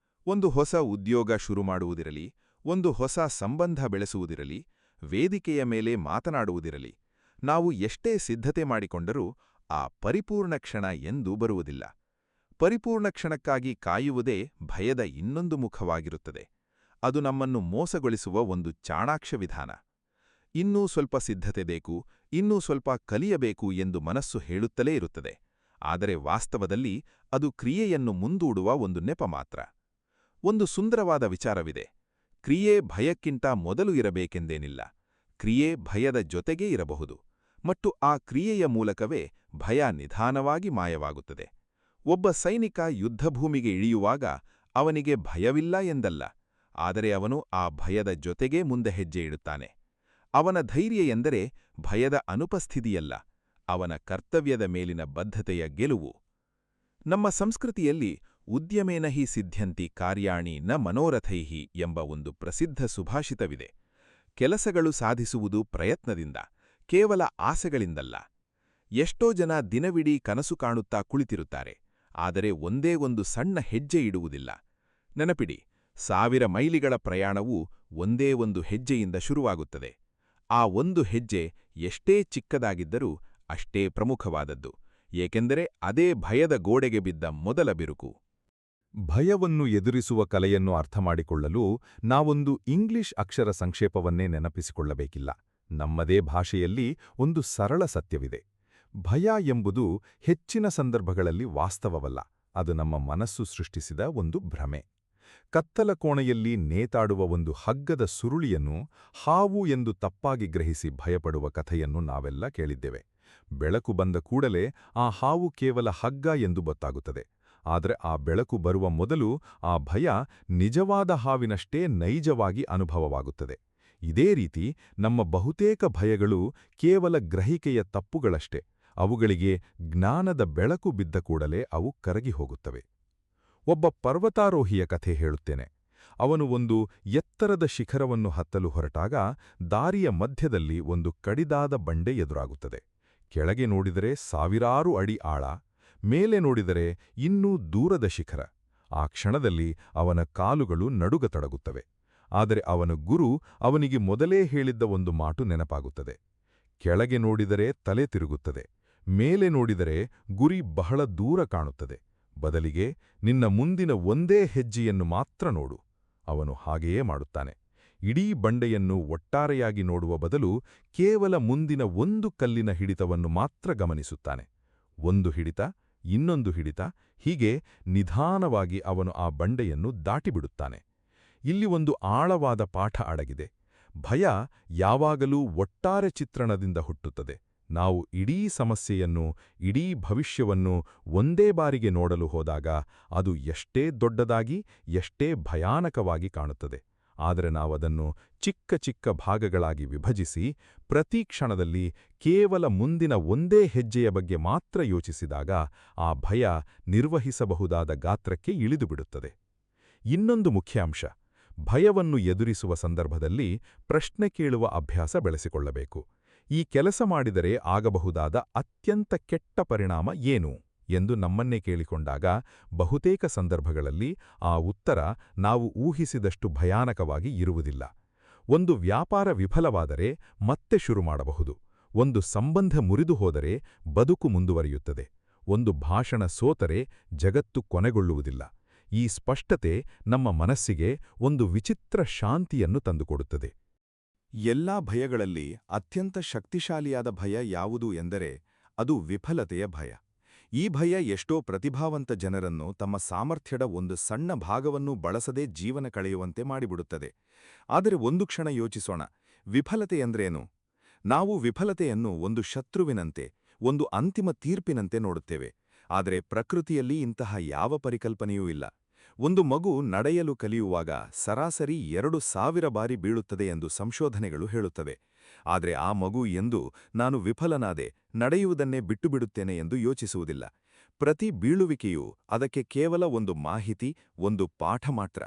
ಒಂದು ಹೊಸ ಉದ್ಯೋಗ ಶುರು ಮಾಡುವುದಿರಲಿ, ಒಂದು ಹೊಸ ಸಂಬಂಧ ಬೆಳೆಸುವುದಿರಲಿ, ವೇದಿಕೆಯ ಮೇಲೆ ಮಾತನಾಡುವುದಿರಲಿ, ನಾವು ಎಷ್ಟೇ ಸಿದ್ಧತೆ ಮಾಡಿಕೊಂಡರೂ ಆ ಪರಿಪೂರ್ಣ ಕ್ಷಣ ಎಂದೂ ಬರುವುದಿಲ್ಲ. ಪರಿಪೂರ್ಣ ಕ್ಷಣಕ್ಕಾಗಿ ಕಾಯುವುದೇ ಭಯದ ಇನ್ನೊಂದು ಮುಖವಾಗಿರುತ್ತದೆ. ಅದು ನಮ್ಮನ್ನು ಮೋಸಗೊಳಿಸುವ ಒಂದು ಚಾಣಾಕ್ಷ ವಿಧಾನ. ಇನ್ನೂ ಸ್ವಲ್ಪ ಸಿದ್ಧತೆ ಬೇಕು, ಇನ್ನೂ ಸ್ವಲ್ಪ ಕಲಿಯಬೇಕು ಎಂದು ಮನಸ್ಸು ಹೇಳುತ್ತಲೇ ಇರುತ್ತದೆ. ಆದರೆ ವಾಸ್ತವದಲ್ಲಿ ಅದು ಕ್ರಿಯೆಯನ್ನು ಮುಂದೂಡುವ ಒಂದು ನೆಪ ಮಾತ್ರ. ಒಂದು ಸುಂದರವಾದ ವಿಚಾರವಿದೆ. ಕ್ರಿಯೆ ಭಯಕ್ಕಿಂತ ಮೊದಲು ಇರಬೇಕೆಂದೇನಿಲ್ಲ. ಕ್ರಿಯೆ ಭಯದ ಜೊತೆಗೇ ಇರಬಹುದು, ಮತ್ತು ಆ ಕ್ರಿಯೆಯ ಮೂಲಕವೇ ಭಯ ನಿಧಾನವಾಗಿ ಮಾಯವಾಗುತ್ತದೆ. ಒಬ್ಬ ಸೈನಿಕ ಯುದ್ಧಭೂಮಿಗೆ ಇಳಿಯುವಾಗ ಅವನಿಗೆ ಭಯವಿಲ್ಲ ಎಂದಲ್ಲ, ಆದರೆ ಅವನು ಆ ಭಯದ ಜೊತೆಗೇ ಮುಂದೆ ಹೆಜ್ಜೆ ಇಡುತ್ತಾನೆ. ಅವನ ಧೈರ್ಯ ಎಂದರೆ ಭಯದ ಅನುಪಸ್ಥಿತಿಯಲ್ಲ, ಅವನ ಕರ್ತವ್ಯದ ಮೇಲಿನ ಬದ್ಧತೆಯ ಗೆಲುವು. ನಮ್ಮ ಸಂಸ್ಕೃತಿಯಲ್ಲಿ ಉದ್ಯಮೇನ ಹಿ ಸಿದ್ಧ್ಯಂತಿ ಕಾರ್ಯಾಣಿ ನ ಮನೋರಥೈಃ ಎಂಬ ಒಂದು ಪ್ರಸಿದ್ಧ ಸುಭಾಷಿತವಿದೆ. ಕೆಲಸಗಳು ಸಾಧಿಸುವುದು ಪ್ರಯತ್ನದಿಂದ, ಕೇವಲ ಆಸೆಗಳಿಂದಲ್ಲ. ಎಷ್ಟೋ ಜನ ದಿನವಿಡೀ ಕನಸು ಕಾಣುತ್ತಾ ಕುಳಿತಿರುತ್ತಾರೆ, ಆದರೆ ಒಂದೇ ಒಂದು ಸಣ್ಣ ಹೆಜ್ಜೆ ಇಡುವುದಿಲ್ಲ. ನೆನಪಿಡಿ, 1000 ಮೈಲಿಗಳ ಪ್ರಯಾಣವು ಒಂದೇ ಒಂದು ಹೆಜ್ಜೆಯಿಂದ ಶುರುವಾಗುತ್ತದೆ. ಆ ಒಂದು ಹೆಜ್ಜೆ ಎಷ್ಟೇ ಚಿಕ್ಕದಾಗಿದ್ದರೂ ಅಷ್ಟೇ ಪ್ರಮುಖವಾದದ್ದು, ಏಕೆಂದರೆ ಅದೇ ಭಯದ ಗೋಡೆಗೆ ಬಿದ್ದ ಮೊದಲ ಬಿರುಕು. ಭಯವನ್ನು ಎದುರಿಸುವ ಕಲೆಯನ್ನು ಅರ್ಥಮಾಡಿಕೊಳ್ಳಲು ನಾವೊಂದು ಇಂಗ್ಲಿಷ್ ಅಕ್ಷರ ಸಂಕ್ಷೇಪವನ್ನೇ ನೆನಪಿಸಿಕೊಳ್ಳಬೇಕಿಲ್ಲ. ನಮ್ಮದೇ ಭಾಷೆಯಲ್ಲಿ ಒಂದು ಸರಳ ಸತ್ಯವಿದೆ. ಭಯ ಎಂಬುದು ಹೆಚ್ಚಿನ ಸಂದರ್ಭಗಳಲ್ಲಿ ವಾಸ್ತವವಲ್ಲ, ಅದು ನಮ್ಮ ಮನಸ್ಸು ಸೃಷ್ಟಿಸಿದ ಒಂದು ಭ್ರಮೆ. ಕತ್ತಲ ಕೋಣೆಯಲ್ಲಿ ನೇತಾಡುವ ಒಂದು ಹಗ್ಗದ ಸುರುಳಿಯನ್ನು ಹಾವು ಎಂದು ತಪ್ಪಾಗಿ ಗ್ರಹಿಸಿ ಭಯಪಡುವ ಕಥೆಯನ್ನು ನಾವೆಲ್ಲ ಕೇಳಿದ್ದೇವೆ. ಬೆಳಕು ಬಂದ ಕೂಡಲೇ ಆ ಹಾವು ಕೇವಲ ಹಗ್ಗ ಎಂದು ಗೊತ್ತಾಗುತ್ತದೆ. ಆದರೆ ಆ ಬೆಳಕು ಬರುವ ಮೊದಲು ಆ ಭಯ ನಿಜವಾದ ಹಾವಿನಷ್ಟೇ ನೈಜವಾಗಿ ಅನುಭವವಾಗುತ್ತದೆ. ಇದೇ ರೀತಿ ನಮ್ಮ ಬಹುತೇಕ ಭಯಗಳು ಕೇವಲ ಗ್ರಹಿಕೆಯ ತಪ್ಪುಗಳಷ್ಟೇ. ಅವುಗಳಿಗೆ ಜ್ಞಾನದ ಬೆಳಕು ಬಿದ್ದ ಕೂಡಲೇ ಅವು ಕರಗಿ ಹೋಗುತ್ತವೆ. ಒಬ್ಬ ಪರ್ವತಾರೋಹಿಯ ಕಥೆ ಹೇಳುತ್ತೇನೆ. ಅವನು ಒಂದು ಎತ್ತರದ ಶಿಖರವನ್ನು ಹತ್ತಲು ಹೊರಟಾಗ ದಾರಿಯ ಮಧ್ಯದಲ್ಲಿ ಒಂದು ಕಡಿದಾದ ಬಂಡೆ ಎದುರಾಗುತ್ತದೆ. ಕೆಳಗೆ ನೋಡಿದರೆ ಸಾವಿರಾರು ಅಡಿ ಆಳ, ಮೇಲೆ ನೋಡಿದರೆ ಇನ್ನೂ ದೂರದ ಶಿಖರ. ಆ ಕ್ಷಣದಲ್ಲಿ ಅವನ ಕಾಲುಗಳು ನಡುಗತೊಡಗುತ್ತವೆ. ಆದರೆ ಅವನ ಗುರು ಅವನಿಗೆ ಮೊದಲೇ ಹೇಳಿದ್ದ ಒಂದು ಮಾತು ನೆನಪಾಗುತ್ತದೆ. ಕೆಳಗೆ ನೋಡಿದರೆ ತಲೆ ತಿರುಗುತ್ತದೆ, ಮೇಲೆ ನೋಡಿದರೆ ಗುರಿ ಬಹಳ ದೂರ ಕಾಣುತ್ತದೆ. ಬದಲಿಗೆ ನಿನ್ನ ಮುಂದಿನ ಒಂದೇ ಹೆಜ್ಜೆಯನ್ನು ಮಾತ್ರ ನೋಡು. ಅವನು ಹಾಗೆಯೇ ಮಾಡುತ್ತಾನೆ. ಇಡೀ ಬಂಡೆಯನ್ನು ಒಟ್ಟಾರೆಯಾಗಿ ನೋಡುವ ಬದಲು ಕೇವಲ ಮುಂದಿನ ಒಂದು ಕಲ್ಲಿನ ಹಿಡಿತವನ್ನು ಮಾತ್ರ ಗಮನಿಸುತ್ತಾನೆ. ಒಂದು ಹಿಡಿತ, ಇನ್ನೊಂದು ಹಿಡಿತ, ಹೀಗೆ ನಿಧಾನವಾಗಿ ಅವನು ಆ ಬಂಡೆಯನ್ನು ದಾಟಿಬಿಡುತ್ತಾನೆ. ಇಲ್ಲಿ ಒಂದು ಆಳವಾದ ಪಾಠ ಅಡಗಿದೆ. ಭಯ ಯಾವಾಗಲೂ ಒಟ್ಟಾರೆ ಚಿತ್ರಣದಿಂದ ಹುಟ್ಟುತ್ತದೆ. ನಾವು ಇಡೀ ಸಮಸ್ಯೆಯನ್ನು, ಇಡೀ ಭವಿಷ್ಯವನ್ನು ಒಂದೇ ಬಾರಿಗೆ ನೋಡಲು ಹೋದಾಗ ಅದು ಎಷ್ಟೇ ದೊಡ್ಡದಾಗಿ, ಎಷ್ಟೇ ಭಯಾನಕವಾಗಿ ಕಾಣುತ್ತದೆ. ಆದರೆ ನಾವದನ್ನು ಚಿಕ್ಕ ಚಿಕ್ಕ ಭಾಗಗಳಾಗಿ ವಿಭಜಿಸಿ ಪ್ರತಿ ಕ್ಷಣದಲ್ಲಿ ಕೇವಲ ಮುಂದಿನ ಒಂದೇ ಹೆಜ್ಜೆಯ ಬಗ್ಗೆ ಮಾತ್ರ ಯೋಚಿಸಿದಾಗ ಆ ಭಯ ನಿರ್ವಹಿಸಬಹುದಾದ ಗಾತ್ರಕ್ಕೆ ಇಳಿದುಬಿಡುತ್ತದೆ. ಇನ್ನೊಂದು ಮುಖ್ಯ ಅಂಶ, ಭಯವನ್ನು ಎದುರಿಸುವ ಸಂದರ್ಭದಲ್ಲಿ ಪ್ರಶ್ನೆ ಕೇಳುವ ಅಭ್ಯಾಸ ಬೆಳೆಸಿಕೊಳ್ಳಬೇಕು. ಈ ಕೆಲಸ ಮಾಡಿದರೆ ಆಗಬಹುದಾದ ಅತ್ಯಂತ ಕೆಟ್ಟ ಪರಿಣಾಮ ಏನು ಎಂದು ನಮ್ಮನ್ನೇ ಕೇಳಿಕೊಂಡಾಗ ಬಹುತೇಕ ಸಂದರ್ಭಗಳಲ್ಲಿ ಆ ಉತ್ತರ ನಾವು ಊಹಿಸಿದಷ್ಟು ಭಯಾನಕವಾಗಿ ಇರುವುದಿಲ್ಲ. ಒಂದು ವ್ಯಾಪಾರ ವಿಫಲವಾದರೆ ಮತ್ತೆ ಶುರು ಮಾಡಬಹುದು. ಒಂದು ಸಂಬಂಧ ಮುರಿದು ಹೋದರೆ ಬದುಕು ಮುಂದುವರಿಯುತ್ತದೆ. ಒಂದು ಭಾಷಣ ಸೋತರೆ ಜಗತ್ತು ಕೊನೆಗೊಳ್ಳುವುದಿಲ್ಲ. ಈ ಸ್ಪಷ್ಟತೆ ನಮ್ಮ ಮನಸ್ಸಿಗೆ ಒಂದು ವಿಚಿತ್ರ ಶಾಂತಿಯನ್ನು ತಂದುಕೊಡುತ್ತದೆ. ಎಲ್ಲಾ ಭಯಗಳಲ್ಲಿ ಅತ್ಯಂತ ಶಕ್ತಿಶಾಲಿಯಾದ ಭಯ ಯಾವುದು ಎಂದರೆ ಅದು ವಿಫಲತೆಯ ಭಯ. ಈ ಭಯ ಎಷ್ಟೋ ಪ್ರತಿಭಾವಂತ ಜನರನ್ನು ತಮ್ಮ ಸಾಮರ್ಥ್ಯದ ಒಂದು ಸಣ್ಣ ಭಾಗವನ್ನೂ ಬಳಸದೇ ಜೀವನ ಕಳೆಯುವಂತೆ ಮಾಡಿಬಿಡುತ್ತದೆ. ಆದರೆ ಒಂದು ಕ್ಷಣ ಯೋಚಿಸೋಣ, ವಿಫಲತೆಯಂದ್ರೇನು? ನಾವು ವಿಫಲತೆಯನ್ನು ಒಂದು ಶತ್ರುವಿನಂತೆ, ಒಂದು ಅಂತಿಮ ತೀರ್ಪಿನಂತೆ ನೋಡುತ್ತೇವೆ. ಆದರೆ ಪ್ರಕೃತಿಯಲ್ಲಿ ಇಂತಹ ಯಾವ ಪರಿಕಲ್ಪನೆಯೂ ಇಲ್ಲ. ಒಂದು ಮಗು ನಡೆಯಲು ಕಲಿಯುವಾಗ ಸರಾಸರಿ 2000 ಬಾರಿ ಬೀಳುತ್ತದೆ ಎಂದು ಸಂಶೋಧನೆಗಳು ಹೇಳುತ್ತವೆ. ಆದರೆ ಆ ಮಗು ಎಂದೂ ನಾನು ವಿಫಲನಾದೆ, ನಡೆಯುವುದನ್ನೇ ಬಿಟ್ಟುಬಿಡುತ್ತೇನೆ ಎಂದು ಯೋಚಿಸುವುದಿಲ್ಲ. ಪ್ರತಿ ಬೀಳುವಿಕೆಯೂ ಅದಕ್ಕೆ ಕೇವಲ ಒಂದು ಮಾಹಿತಿ, ಒಂದು ಪಾಠ ಮಾತ್ರ.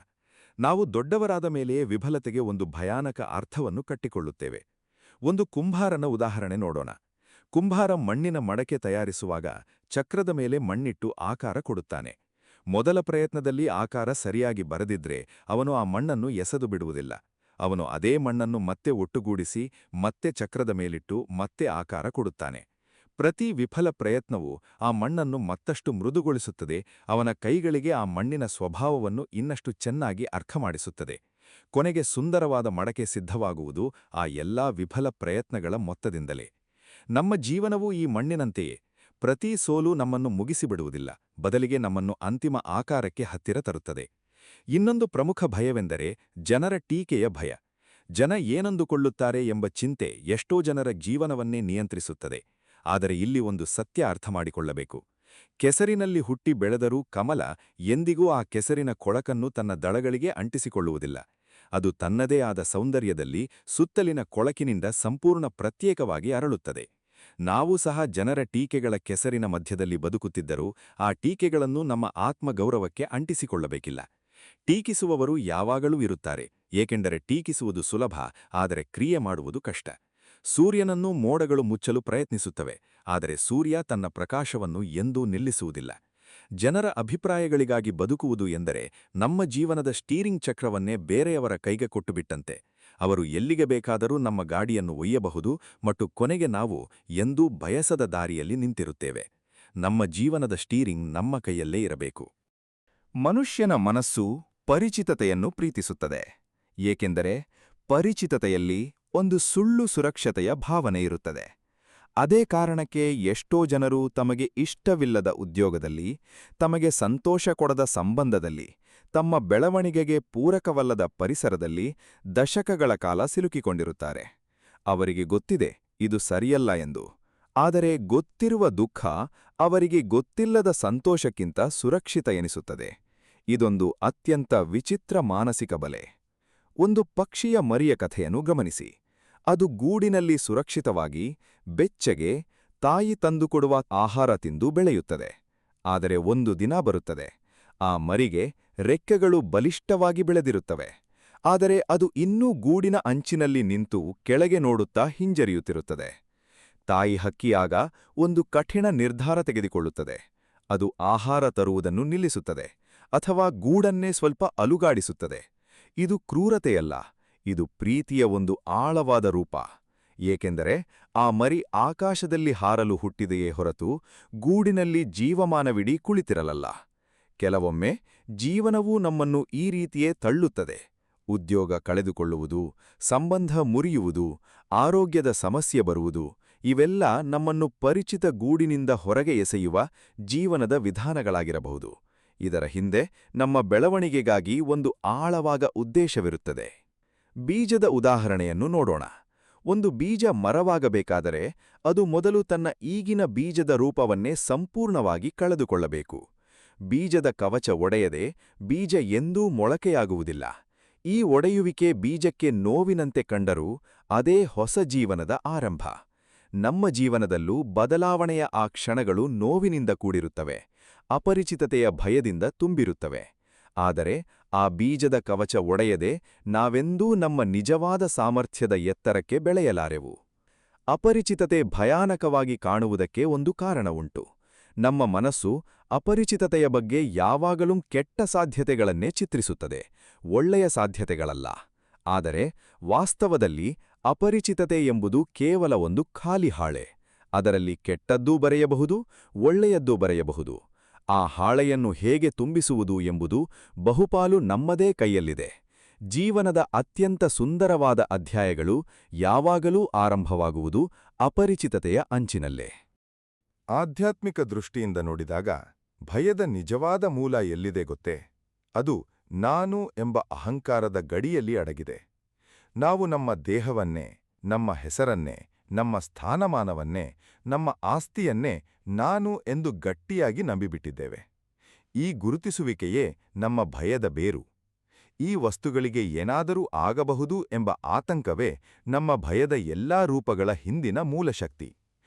ನಾವು ದೊಡ್ಡವರಾದ ಮೇಲೆಯೇ ವಿಫಲತೆಗೆ ಒಂದು ಭಯಾನಕ ಅರ್ಥವನ್ನು ಕಟ್ಟಿಕೊಳ್ಳುತ್ತೇವೆ. ಒಂದು ಕುಂಬಾರನ ಉದಾಹರಣೆ ನೋಡೋಣ. ಕುಂಬಾರ ಮಣ್ಣಿನ ಮಡಕೆ ತಯಾರಿಸುವಾಗ ಚಕ್ರದ ಮೇಲೆ ಮಣ್ಣಿಟ್ಟು ಆಕಾರ ಕೊಡುತ್ತಾನೆ. ಮೊದಲ ಪ್ರಯತ್ನದಲ್ಲಿ ಆಕಾರ ಸರಿಯಾಗಿ ಬರದಿದ್ರೆ ಅವನು ಆ ಮಣ್ಣನ್ನು ಎಸೆದು ಬಿಡುವುದಿಲ್ಲ. ಅವನು ಅದೇ ಮಣ್ಣನ್ನು ಮತ್ತೆ ಒಟ್ಟುಗೂಡಿಸಿ ಮತ್ತೆ ಚಕ್ರದ ಮೇಲಿಟ್ಟು ಮತ್ತೆ ಆಕಾರ ಕೊಡುತ್ತಾನೆ. ಪ್ರತಿ ವಿಫಲ ಪ್ರಯತ್ನವು ಆ ಮಣ್ಣನ್ನು ಮತ್ತಷ್ಟು ಮೃದುಗೊಳಿಸುತ್ತದೆ, ಅವನ ಕೈಗಳಿಗೆ ಆ ಮಣ್ಣಿನ ಸ್ವಭಾವವನ್ನು ಇನ್ನಷ್ಟು ಚೆನ್ನಾಗಿ ಅರ್ಥಮಾಡಿಸುತ್ತದೆ. ಕೊನೆಗೆ ಸುಂದರವಾದ ಮಡಕೆ ಸಿದ್ಧವಾಗುವುದು ಆ ಎಲ್ಲಾ ವಿಫಲ ಪ್ರಯತ್ನಗಳ ಮೊತ್ತದಿಂದಲೇ. ನಮ್ಮ ಜೀವನವೂ ಈ ಮಣ್ಣಿನಂತೆಯೇ. ಪ್ರತಿ ಸೋಲು ನಮ್ಮನ್ನು ಮುಗಿಸಿಬಿಡುವುದಿಲ್ಲ, ಬದಲಿಗೆ ನಮ್ಮನ್ನು ಅಂತಿಮ ಆಕಾರಕ್ಕೆ ಹತ್ತಿರ ತರುತ್ತದೆ. ಇನ್ನೊಂದು ಪ್ರಮುಖ ಭಯವೆಂದರೆ ಜನರ ಟೀಕೆಯ ಭಯ. ಜನ ಏನಂದುಕೊಳ್ಳುತ್ತಾರೆ ಎಂಬ ಚಿಂತೆ ಎಷ್ಟೋ ಜನರ ಜೀವನವನ್ನೇ ನಿಯಂತ್ರಿಸುತ್ತದೆ. ಆದರೆ ಇಲ್ಲಿ ಒಂದು ಸತ್ಯ ಅರ್ಥಮಾಡಿಕೊಳ್ಳಬೇಕು. ಕೆಸರಿನಲ್ಲಿ ಹುಟ್ಟಿ ಬೆಳೆದರೂ ಕಮಲ ಎಂದಿಗೂ ಆ ಕೆಸರಿನ ಕೊಳಕನ್ನು ತನ್ನ ದಳಗಳಿಗೆ ಅಂಟಿಸಿಕೊಳ್ಳುವುದಿಲ್ಲ. ಅದು ತನ್ನದೇ ಆದ ಸೌಂದರ್ಯದಲ್ಲಿ ಸುತ್ತಲಿನ ಕೊಳಕಿನಿಂದ ಸಂಪೂರ್ಣ ಪ್ರತ್ಯೇಕವಾಗಿ ಅರಳುತ್ತದೆ. ನಾವು ಸಹ ಜನರ ಟೀಕೆಗಳ ಕೆಸರಿನ ಮಧ್ಯದಲ್ಲಿ ಬದುಕುತ್ತಿದ್ದರೂ ಆ ಟೀಕೆಗಳನ್ನು ನಮ್ಮ ಆತ್ಮಗೌರವಕ್ಕೆ ಅಂಟಿಸಿಕೊಳ್ಳಬೇಕಿಲ್ಲ. ಟೀಕಿಸುವವರು ಯಾವಾಗಲೂ ಇರುತ್ತಾರೆ, ಏಕೆಂದರೆ ಟೀಕಿಸುವುದು ಸುಲಭ, ಆದರೆ ಕ್ರಿಯೆ ಮಾಡುವುದು ಕಷ್ಟ. ಸೂರ್ಯನನ್ನೂ ಮೋಡಗಳು ಮುಚ್ಚಲು ಪ್ರಯತ್ನಿಸುತ್ತವೆ, ಆದರೆ ಸೂರ್ಯ ತನ್ನ ಪ್ರಕಾಶವನ್ನು ಎಂದೂ ನಿಲ್ಲಿಸುವುದಿಲ್ಲ. ಜನರ ಅಭಿಪ್ರಾಯಗಳಿಗಾಗಿ ಬದುಕುವುದು ಎಂದರೆ ನಮ್ಮ ಜೀವನದ ಸ್ಟೀರಿಂಗ್ ಚಕ್ರವನ್ನೇ ಬೇರೆಯವರ ಕೈಗೆ ಕೊಟ್ಟುಬಿಟ್ಟಂತೆ. ಅವರು ಎಲ್ಲಿಗೆ ಬೇಕಾದರೂ ನಮ್ಮ ಗಾಡಿಯನ್ನು ಒಯ್ಯಬಹುದು ಮತ್ತು ಕೊನೆಗೆ ನಾವು ಎಂದೂ ಬಯಸದ ದಾರಿಯಲ್ಲಿ ನಿಂತಿರುತ್ತೇವೆ. ನಮ್ಮ ಜೀವನದ ಸ್ಟೀರಿಂಗ್ ನಮ್ಮ ಕೈಯಲ್ಲೇ ಇರಬೇಕು. ಮನುಷ್ಯನ ಮನಸ್ಸು ಪರಿಚಿತತೆಯನ್ನು ಪ್ರೀತಿಸುತ್ತದೆ, ಏಕೆಂದರೆ ಪರಿಚಿತತೆಯಲ್ಲಿ ಒಂದು ಸುಳ್ಳು ಸುರಕ್ಷತೆಯ ಭಾವನೆ ಇರುತ್ತದೆ. ಅದೇ ಕಾರಣಕ್ಕೆ ಎಷ್ಟೋ ಜನರು ತಮಗೆ ಇಷ್ಟವಿಲ್ಲದ ಉದ್ಯೋಗದಲ್ಲಿ, ತಮಗೆ ಸಂತೋಷ ಕೊಡದ ಸಂಬಂಧದಲ್ಲಿ, ತಮ್ಮ ಬೆಳವಣಿಗೆಗೆ ಪೂರಕವಲ್ಲದ ಪರಿಸರದಲ್ಲಿ ದಶಕಗಳ ಕಾಲ ಸಿಲುಕಿಕೊಂಡಿರುತ್ತಾರೆ. ಅವರಿಗೆ ಗೊತ್ತಿದೆ ಇದು ಸರಿಯಲ್ಲ ಎಂದು, ಆದರೆ ಗೊತ್ತಿರುವ ದುಃಖ ಅವರಿಗೆ ಗೊತ್ತಿಲ್ಲದ ಸಂತೋಷಕ್ಕಿಂತ ಸುರಕ್ಷಿತ ಎನಿಸುತ್ತದೆ. ಇದೊಂದು ಅತ್ಯಂತ ವಿಚಿತ್ರ ಮಾನಸಿಕ ಬಲೆ. ಒಂದು ಪಕ್ಷಿಯ ಮರಿಯ ಕಥೆಯನ್ನು ಗಮನಿಸಿ. ಅದು ಗೂಡಿನಲ್ಲಿ ಸುರಕ್ಷಿತವಾಗಿ, ಬೆಚ್ಚಗೆ, ತಾಯಿ ತಂದುಕೊಡುವ ಆಹಾರ ತಿಂದು ಬೆಳೆಯುತ್ತದೆ. ಆದರೆ ಒಂದು ದಿನ ಬರುತ್ತದೆ. ಆ ಮರಿಗೆ ರೆಕ್ಕೆಗಳು ಬಲಿಷ್ಠವಾಗಿ ಬೆಳೆದಿರುತ್ತವೆ. ಆದರೆ ಅದು ಇನ್ನೂ ಗೂಡಿನ ಅಂಚಿನಲ್ಲಿ ನಿಂತು ಕೆಳಗೆ ನೋಡುತ್ತಾ ಹಿಂಜರಿಯುತ್ತಿರುತ್ತದೆ. ತಾಯಿ ಹಕ್ಕಿಯಾಗ ಒಂದು ಕಠಿಣ ನಿರ್ಧಾರ ತೆಗೆದುಕೊಳ್ಳುತ್ತದೆ. ಅದು ಆಹಾರ ತರುವುದನ್ನು ನಿಲ್ಲಿಸುತ್ತದೆ ಅಥವಾ ಗೂಡನ್ನೇ ಸ್ವಲ್ಪ ಅಲುಗಾಡಿಸುತ್ತದೆ. ಇದು ಕ್ರೂರತೆಯಲ್ಲ, ಇದು ಪ್ರೀತಿಯ ಒಂದು ಆಳವಾದ ರೂಪ. ಏಕೆಂದರೆ ಆ ಮರಿ ಆಕಾಶದಲ್ಲಿ ಹಾರಲು ಹುಟ್ಟಿದೆಯೇ ಹೊರತು ಗೂಡಿನಲ್ಲಿ ಜೀವಮಾನವಿಡೀ ಕುಳಿತಿರಲಲ್ಲ. ಕೆಲವೊಮ್ಮೆ ಜೀವನವೂ ನಮ್ಮನ್ನು ಈ ರೀತಿಯೇ ತಳ್ಳುತ್ತದೆ. ಉದ್ಯೋಗ ಕಳೆದುಕೊಳ್ಳುವುದು, ಸಂಬಂಧ ಮುರಿಯುವುದು, ಆರೋಗ್ಯದ ಸಮಸ್ಯೆ ಬರುವುದು, ಇವೆಲ್ಲ ನಮ್ಮನ್ನು ಪರಿಚಿತ ಗೂಡಿನಿಂದ ಹೊರಗೆ ಎಸೆಯುವ ಜೀವನದ ವಿಧಾನಗಳಾಗಿರಬಹುದು. ಇದರ ಹಿಂದೆ ನಮ್ಮ ಬೆಳವಣಿಗೆಗಾಗಿ ಒಂದು ಆಳವಾದ ಉದ್ದೇಶವಿರುತ್ತದೆ. ಬೀಜದ ಉದಾಹರಣೆಯನ್ನು ನೋಡೋಣ. ಒಂದು ಬೀಜ ಮರವಾಗಬೇಕಾದರೆ ಅದು ಮೊದಲು ತನ್ನ ಈಗಿನ ಬೀಜದ ರೂಪವನ್ನೇ ಸಂಪೂರ್ಣವಾಗಿ ಕಳೆದುಕೊಳ್ಳಬೇಕು. ಬೀಜದ ಕವಚ ಒಡೆಯದೆ ಬೀಜ ಎಂದೂ ಮೊಳಕೆಯಾಗುವುದಿಲ್ಲ. ಈ ಒಡೆಯುವಿಕೆ ಬೀಜಕ್ಕೆ ನೋವಿನಂತೆ ಕಂಡರೂ ಅದೇ ಹೊಸ ಜೀವನದ ಆರಂಭ. ನಮ್ಮ ಜೀವನದಲ್ಲೂ ಬದಲಾವಣೆಯ ಆ ಕ್ಷಣಗಳು ನೋವಿನಿಂದ ಕೂಡಿರುತ್ತವೆ, ಅಪರಿಚಿತತೆಯ ಭಯದಿಂದ ತುಂಬಿರುತ್ತವೆ. ಆದರೆ ಆ ಬೀಜದ ಕವಚ ಒಡೆಯದೆ ನಾವೆಂದೂ ನಮ್ಮ ನಿಜವಾದ ಸಾಮರ್ಥ್ಯದ ಎತ್ತರಕ್ಕೆ ಬೆಳೆಯಲಾರೆವು. ಅಪರಿಚಿತತೆ ಭಯಾನಕವಾಗಿ ಕಾಣುವುದಕ್ಕೆ ಒಂದು ಕಾರಣ ಉಂಟು. ನಮ್ಮ ಮನಸ್ಸು ಅಪರಿಚಿತತೆಯ ಬಗ್ಗೆ ಯಾವಾಗಲೂ ಕೆಟ್ಟ ಸಾಧ್ಯತೆಗಳನ್ನೇ ಚಿತ್ರಿಸುತ್ತದೆ, ಒಳ್ಳೆಯ ಸಾಧ್ಯತೆಗಳಲ್ಲ. ಆದರೆ ವಾಸ್ತವದಲ್ಲಿ ಅಪರಿಚಿತತೆ ಎಂಬುದು ಕೇವಲ ಒಂದು ಖಾಲಿ ಹಾಳೆ. ಅದರಲ್ಲಿ ಕೆಟ್ಟದ್ದೂ ಬರೆಯಬಹುದು, ಒಳ್ಳೆಯದ್ದೂ ಬರೆಯಬಹುದು. ಆ ಹಾಳೆಯನ್ನು ಹೇಗೆ ತುಂಬಿಸುವುದು ಎಂಬುದು ಬಹುಪಾಲು ನಮ್ಮದೇ ಕೈಯಲ್ಲಿದೆ. ಜೀವನದ ಅತ್ಯಂತ ಸುಂದರವಾದ ಅಧ್ಯಾಯಗಳು ಯಾವಾಗಲೂ ಆರಂಭವಾಗುವುದು ಅಪರಿಚಿತತೆಯ ಅಂಚಿನಲ್ಲೇ. ಆಧ್ಯಾತ್ಮಿಕ ದೃಷ್ಟಿಯಿಂದ ನೋಡಿದಾಗ ಭಯದ ನಿಜವಾದ ಮೂಲ ಎಲ್ಲಿದೆ ಗೊತ್ತೇ? ಅದು ನಾನು ಎಂಬ ಅಹಂಕಾರದ ಗಡಿಯಲ್ಲಿ ಅಡಗಿದೆ. ನಾವು ನಮ್ಮ ದೇಹವನ್ನೇ, ನಮ್ಮ ಹೆಸರನ್ನೇ, ನಮ್ಮ ಸ್ಥಾನಮಾನವನ್ನೇ, ನಮ್ಮ ಆಸ್ತಿಯನ್ನೇ ನಾನು ಎಂದು ಗಟ್ಟಿಯಾಗಿ ನಂಬಿಬಿಟ್ಟಿದ್ದೇವೆ. ಈ ಗುರುತಿಸುವಿಕೆಯೇ ನಮ್ಮ ಭಯದ ಬೇರು. ಈ ವಸ್ತುಗಳಿಗೆ ಏನಾದರೂ ಆಗಬಹುದು ಎಂಬ ಆತಂಕವೇ ನಮ್ಮ ಭಯದ ಎಲ್ಲಾ ರೂಪಗಳ ಹಿಂದಿನ ಮೂಲಶಕ್ತಿ.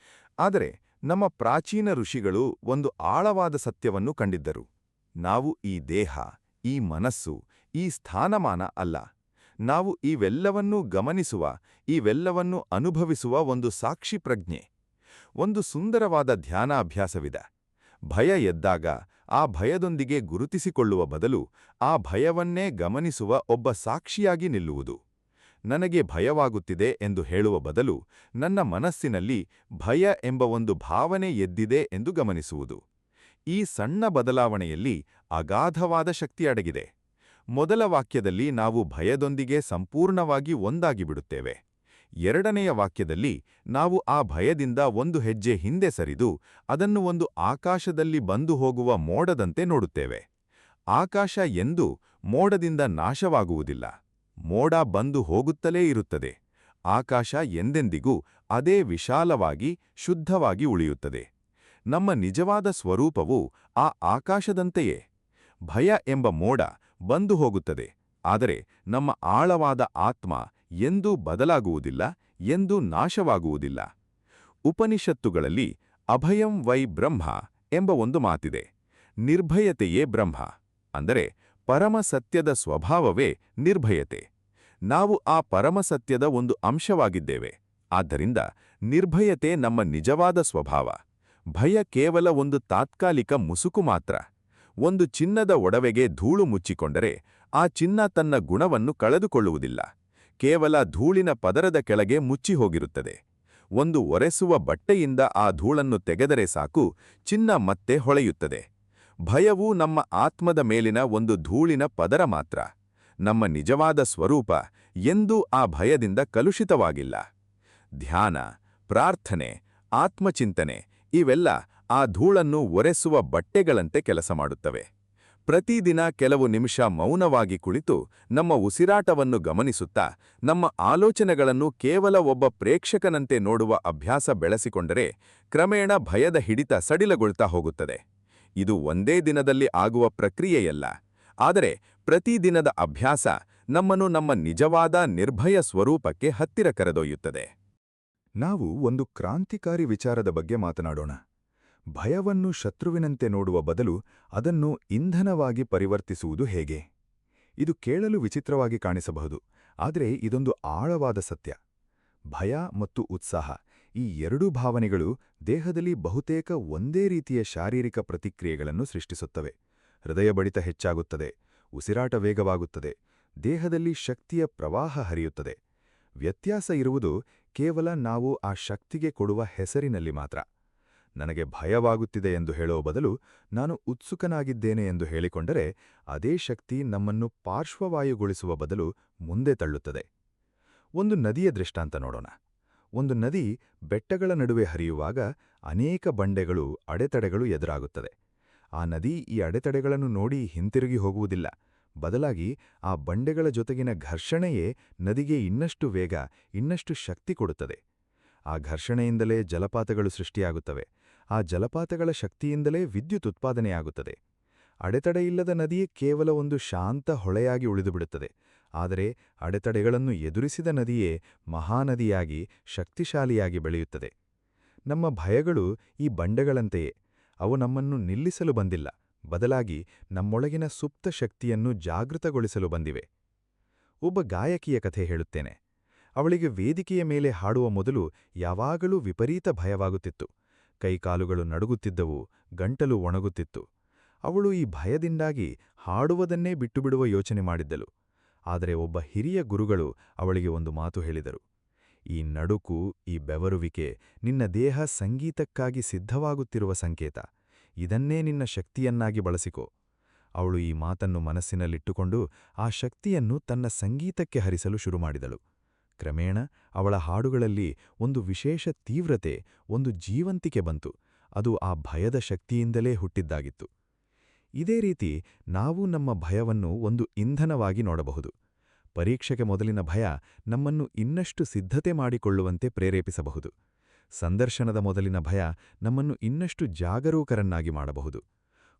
ಆದರೆ ನಮ್ಮ ಪ್ರಾಚೀನ ಋಷಿಗಳು ಒಂದು ಆಳವಾದ ಸತ್ಯವನ್ನು ಕಂಡಿದ್ದರು. ನಾವು ಈ ದೇಹ, ಈ ಮನಸ್ಸು, ಈ ಸ್ಥಾನಮಾನ ಅಲ್ಲ. ನಾವು ಇವೆಲ್ಲವನ್ನೂ ಗಮನಿಸುವ, ಇವೆಲ್ಲವನ್ನೂ ಅನುಭವಿಸುವ ಒಂದು ಸಾಕ್ಷಿ ಪ್ರಜ್ಞೆ. ಒಂದು ಸುಂದರವಾದ ಧ್ಯಾನಾಭ್ಯಾಸವಿದೆ. ಭಯ ಎದ್ದಾಗ ಆ ಭಯದೊಂದಿಗೆ ಗುರುತಿಸಿಕೊಳ್ಳುವ ಬದಲು ಆ ಭಯವನ್ನೇ ಗಮನಿಸುವ ಒಬ್ಬ ಸಾಕ್ಷಿಯಾಗಿ ನಿಲ್ಲುವುದು. ನನಗೆ ಭಯವಾಗುತ್ತಿದೆ ಎಂದು ಹೇಳುವ ಬದಲು ನನ್ನ ಮನಸ್ಸಿನಲ್ಲಿ ಭಯ ಎಂಬ ಒಂದು ಭಾವನೆ ಎದ್ದಿದೆ ಎಂದು ಗಮನಿಸುವುದು. ಈ ಸಣ್ಣ ಬದಲಾವಣೆಯಲ್ಲಿ ಅಗಾಧವಾದ ಶಕ್ತಿ ಅಡಗಿದೆ. ಮೊದಲ ವಾಕ್ಯದಲ್ಲಿ ನಾವು ಭಯದೊಂದಿಗೆ ಸಂಪೂರ್ಣವಾಗಿ ಒಂದಾಗಿಬಿಡುತ್ತೇವೆ. ಎರಡನೆಯ ವಾಕ್ಯದಲ್ಲಿ ನಾವು ಆ ಭಯದಿಂದ ಒಂದು ಹೆಜ್ಜೆ ಹಿಂದೆ ಸರಿದು ಅದನ್ನು ಒಂದು ಆಕಾಶದಲ್ಲಿ ಬಂದು ಹೋಗುವ ಮೋಡದಂತೆ ನೋಡುತ್ತೇವೆ. ಆಕಾಶ ಎಂದೂ ಮೋಡದಿಂದ ನಾಶವಾಗುವುದಿಲ್ಲ. ಮೋಡ ಬಂದು ಹೋಗುತ್ತಲೇ ಇರುತ್ತದೆ. ಆಕಾಶ ಎಂದೆಂದಿಗೂ ಅದೇ ವಿಶಾಲವಾಗಿ, ಶುದ್ಧವಾಗಿ ಉಳಿಯುತ್ತದೆ. ನಮ್ಮ ನಿಜವಾದ ಸ್ವರೂಪವು ಆ ಆಕಾಶದಂತೆಯೇ. ಭಯ ಎಂಬ ಮೋಡ ಬಂದು ಹೋಗುತ್ತದೆ, ಆದರೆ ನಮ್ಮ ಆಳವಾದ ಆತ್ಮ ಎಂದೂ ಬದಲಾಗುವುದಿಲ್ಲ, ಎಂದೂ ನಾಶವಾಗುವುದಿಲ್ಲ. ಉಪನಿಷತ್ತುಗಳಲ್ಲಿ ಅಭಯಂ ವೈ ಬ್ರಹ್ಮ ಎಂಬ ಒಂದು ಮಾತಿದೆ. ನಿರ್ಭಯತೆಯೇ ಬ್ರಹ್ಮ, ಅಂದರೆ ಪರಮಸತ್ಯದ ಸ್ವಭಾವವೇ ನಿರ್ಭಯತೆ. ನಾವು ಆ ಪರಮಸತ್ಯದ ಒಂದು ಅಂಶವಾಗಿದ್ದೇವೆ. ಆದ್ದರಿಂದ ನಿರ್ಭಯತೆ ನಮ್ಮ ನಿಜವಾದ ಸ್ವಭಾವ. ಭಯ ಕೇವಲ ಒಂದು ತಾತ್ಕಾಲಿಕ ಮುಸುಕು ಮಾತ್ರ. ಒಂದು ಚಿನ್ನದ ಒಡವೆಗೆ ಧೂಳು ಮುಚ್ಚಿಕೊಂಡರೆ ಆ ಚಿನ್ನ ತನ್ನ ಗುಣವನ್ನು ಕಳೆದುಕೊಳ್ಳುವುದಿಲ್ಲ. ಕೇವಲ ಧೂಳಿನ ಪದರದ ಕೆಳಗೆ ಮುಚ್ಚಿಹೋಗಿರುತ್ತದೆ. ಒಂದು ಒರೆಸುವ ಬಟ್ಟೆಯಿಂದ ಆ ಧೂಳನ್ನು ತೆಗೆದರೆ ಸಾಕು, ಚಿನ್ನ ಮತ್ತೆ ಹೊಳೆಯುತ್ತದೆ. ಭಯವೂ ನಮ್ಮ ಆತ್ಮದ ಮೇಲಿನ ಒಂದು ಧೂಳಿನ ಪದರ ಮಾತ್ರ. ನಮ್ಮ ನಿಜವಾದ ಸ್ವರೂಪ ಎಂದೂ ಆ ಭಯದಿಂದ ಕಲುಷಿತವಾಗಿಲ್ಲ. ಧ್ಯಾನ, ಪ್ರಾರ್ಥನೆ, ಆತ್ಮಚಿಂತನೆ ಇವೆಲ್ಲ ಆ ಧೂಳನ್ನು ಒರೆಸುವ ಬಟ್ಟೆಗಳಂತೆ ಕೆಲಸ ಮಾಡುತ್ತವೆ. ಪ್ರತಿದಿನ ಕೆಲವು ನಿಮಿಷ ಮೌನವಾಗಿ ಕುಳಿತು ನಮ್ಮ ಉಸಿರಾಟವನ್ನು ಗಮನಿಸುತ್ತಾ ನಮ್ಮ ಆಲೋಚನೆಗಳನ್ನು ಕೇವಲ ಒಬ್ಬ ಪ್ರೇಕ್ಷಕನಂತೆ ನೋಡುವ ಅಭ್ಯಾಸ ಬೆಳೆಸಿಕೊಂಡರೆ ಕ್ರಮೇಣ ಭಯದ ಹಿಡಿತ ಸಡಿಲಗೊಳ್ತಾ ಹೋಗುತ್ತದೆ. ಇದು ಒಂದೇ ದಿನದಲ್ಲಿ ಆಗುವ ಪ್ರಕ್ರಿಯೆಯಲ್ಲ, ಆದರೆ ಪ್ರತಿದಿನದ ಅಭ್ಯಾಸ ನಮ್ಮನ್ನು ನಮ್ಮ ನಿಜವಾದ ನಿರ್ಭಯ ಸ್ವರೂಪಕ್ಕೆ ಹತ್ತಿರ ಕರೆದೊಯ್ಯುತ್ತದೆ. ನಾವು ಒಂದು ಕ್ರಾಂತಿಕಾರಿ ವಿಚಾರದ ಬಗ್ಗೆ ಮಾತನಾಡೋಣ. ಭಯವನ್ನು ಶತ್ರುವಿನಂತೆ ನೋಡುವ ಬದಲು ಅದನ್ನು ಇಂಧನವಾಗಿ ಪರಿವರ್ತಿಸುವುದು ಹೇಗೆ? ಇದು ಕೇಳಲು ವಿಚಿತ್ರವಾಗಿ ಕಾಣಿಸಬಹುದು, ಆದರೆ ಇದೊಂದು ಆಳವಾದ ಸತ್ಯ. ಭಯ ಮತ್ತು ಉತ್ಸಾಹ ಈ ಎರಡೂ ಭಾವನೆಗಳು ದೇಹದಲ್ಲಿ ಬಹುತೇಕ ಒಂದೇ ರೀತಿಯ ಶಾರೀರಿಕ ಪ್ರತಿಕ್ರಿಯೆಗಳನ್ನು ಸೃಷ್ಟಿಸುತ್ತವೆ. ಹೃದಯ ಬಡಿತ ಹೆಚ್ಚಾಗುತ್ತದೆ, ಉಸಿರಾಟ ವೇಗವಾಗುತ್ತದೆ, ದೇಹದಲ್ಲಿ ಶಕ್ತಿಯ ಪ್ರವಾಹ ಹರಿಯುತ್ತದೆ. ವ್ಯತ್ಯಾಸ ಇರುವುದು ಕೇವಲ ನಾವು ಆ ಶಕ್ತಿಗೆ ಕೊಡುವ ಹೆಸರಿನಲ್ಲಿ ಮಾತ್ರ. ನನಗೆ ಭಯವಾಗುತ್ತಿದೆ ಎಂದು ಹೇಳುವ ಬದಲು ನಾನು ಉತ್ಸುಕನಾಗಿದ್ದೇನೆ ಎಂದು ಹೇಳಿಕೊಂಡರೆ ಅದೇ ಶಕ್ತಿ ನಮ್ಮನ್ನು ಪಾರ್ಶ್ವವಾಯುಗೊಳಿಸುವ ಬದಲು ಮುಂದೆ ತಳ್ಳುತ್ತದೆ. ಒಂದು ನದಿಯ ದೃಷ್ಟಾಂತ ನೋಡೋಣ. ಒಂದು ನದಿ ಬೆಟ್ಟಗಳ ನಡುವೆ ಹರಿಯುವಾಗ ಅನೇಕ ಬಂಡೆಗಳು, ಅಡೆತಡೆಗಳು ಎದುರಾಗುತ್ತದೆ. ಆ ನದಿ ಈ ಅಡೆತಡೆಗಳನ್ನು ನೋಡಿ ಹಿಂತಿರುಗಿ ಹೋಗುವುದಿಲ್ಲ. ಬದಲಾಗಿ ಆ ಬಂಡೆಗಳ ಜೊತೆಗಿನ ಘರ್ಷಣೆಯೇ ನದಿಗೆ ಇನ್ನಷ್ಟು ವೇಗ, ಇನ್ನಷ್ಟು ಶಕ್ತಿ ಕೊಡುತ್ತದೆ. ಆ ಘರ್ಷಣೆಯಿಂದಲೇ ಜಲಪಾತಗಳು ಸೃಷ್ಟಿಯಾಗುತ್ತವೆ. ಆ ಜಲಪಾತಗಳ ಶಕ್ತಿಯಿಂದಲೇ ವಿದ್ಯುತ್ ಉತ್ಪಾದನೆಯಾಗುತ್ತದೆ. ಅಡೆತಡೆಯಿಲ್ಲದ ನದಿ ಕೇವಲ ಒಂದು ಶಾಂತ ಹೊಳೆಯಾಗಿ ಉಳಿದುಬಿಡುತ್ತದೆ. ಆದರೆ ಅಡೆತಡೆಗಳನ್ನು ಎದುರಿಸಿದ ನದಿಯೇ ಮಹಾನದಿಯಾಗಿ, ಶಕ್ತಿಶಾಲಿಯಾಗಿ ಬೆಳೆಯುತ್ತದೆ. ನಮ್ಮ ಭಯಗಳು ಈ ಬಂಡೆಗಳಂತೆಯೇ. ಅವು ನಮ್ಮನ್ನು ನಿಲ್ಲಿಸಲು ಬಂದಿಲ್ಲ, ಬದಲಾಗಿ ನಮ್ಮೊಳಗಿನ ಸುಪ್ತ ಶಕ್ತಿಯನ್ನು ಜಾಗೃತಗೊಳಿಸಲು ಬಂದಿವೆ. ಒಬ್ಬ ಗಾಯಕಿಯ ಕಥೆ ಹೇಳುತ್ತೇನೆ. ಅವಳಿಗೆ ವೇದಿಕೆಯ ಮೇಲೆ ಹಾಡುವ ಮೊದಲು ಯಾವಾಗಲೂ ವಿಪರೀತ ಭಯವಾಗುತ್ತಿತ್ತು. ಕೈಕಾಲುಗಳು ನಡುಗುತ್ತಿದ್ದವು, ಗಂಟಲು ಒಣಗುತ್ತಿತ್ತು. ಅವಳು ಈ ಭಯದಿಂದಾಗಿ ಹಾಡುವುದನ್ನೇ ಬಿಟ್ಟುಬಿಡುವ ಯೋಚನೆ ಮಾಡಿದ್ದಳು. ಆದರೆ ಒಬ್ಬ ಹಿರಿಯ ಗುರುಗಳು ಅವಳಿಗೆ ಒಂದು ಮಾತು ಹೇಳಿದರು. ಈ ನಡುಕು, ಈ ಬೆವರುವಿಕೆ ನಿನ್ನ ದೇಹ ಸಂಗೀತಕ್ಕಾಗಿ ಸಿದ್ಧವಾಗುತ್ತಿರುವ ಸಂಕೇತ. ಇದನ್ನೇ ನಿನ್ನ ಶಕ್ತಿಯನ್ನಾಗಿ ಬಳಸಿಕೋ. ಅವಳು ಈ ಮಾತನ್ನು ಮನಸ್ಸಿನಲ್ಲಿಟ್ಟುಕೊಂಡು ಆ ಶಕ್ತಿಯನ್ನು ತನ್ನ ಸಂಗೀತಕ್ಕೆ ಹರಿಸಲು ಶುರುಮಾಡಿದಳು. ಕ್ರಮೇಣ ಅವಳ ಹಾಡುಗಳಲ್ಲಿ ಒಂದು ವಿಶೇಷ ತೀವ್ರತೆ, ಒಂದು ಜೀವಂತಿಕೆ ಬಂತು. ಅದು ಆ ಭಯದ ಶಕ್ತಿಯಿಂದಲೇ ಹುಟ್ಟಿದ್ದಾಗಿತ್ತು. ಇದೇ ರೀತಿ ನಾವು ನಮ್ಮ ಭಯವನ್ನು ಒಂದು ಇಂಧನವಾಗಿ ನೋಡಬಹುದು. ಪರೀಕ್ಷೆಗೆ ಮೊದಲಿನ ಭಯ ನಮ್ಮನ್ನು ಇನ್ನಷ್ಟು ಸಿದ್ಧತೆ ಮಾಡಿಕೊಳ್ಳುವಂತೆ ಪ್ರೇರೇಪಿಸಬಹುದು. ಸಂದರ್ಶನದ ಮೊದಲಿನ ಭಯ ನಮ್ಮನ್ನು ಇನ್ನಷ್ಟು ಜಾಗರೂಕರನ್ನಾಗಿ ಮಾಡಬಹುದು.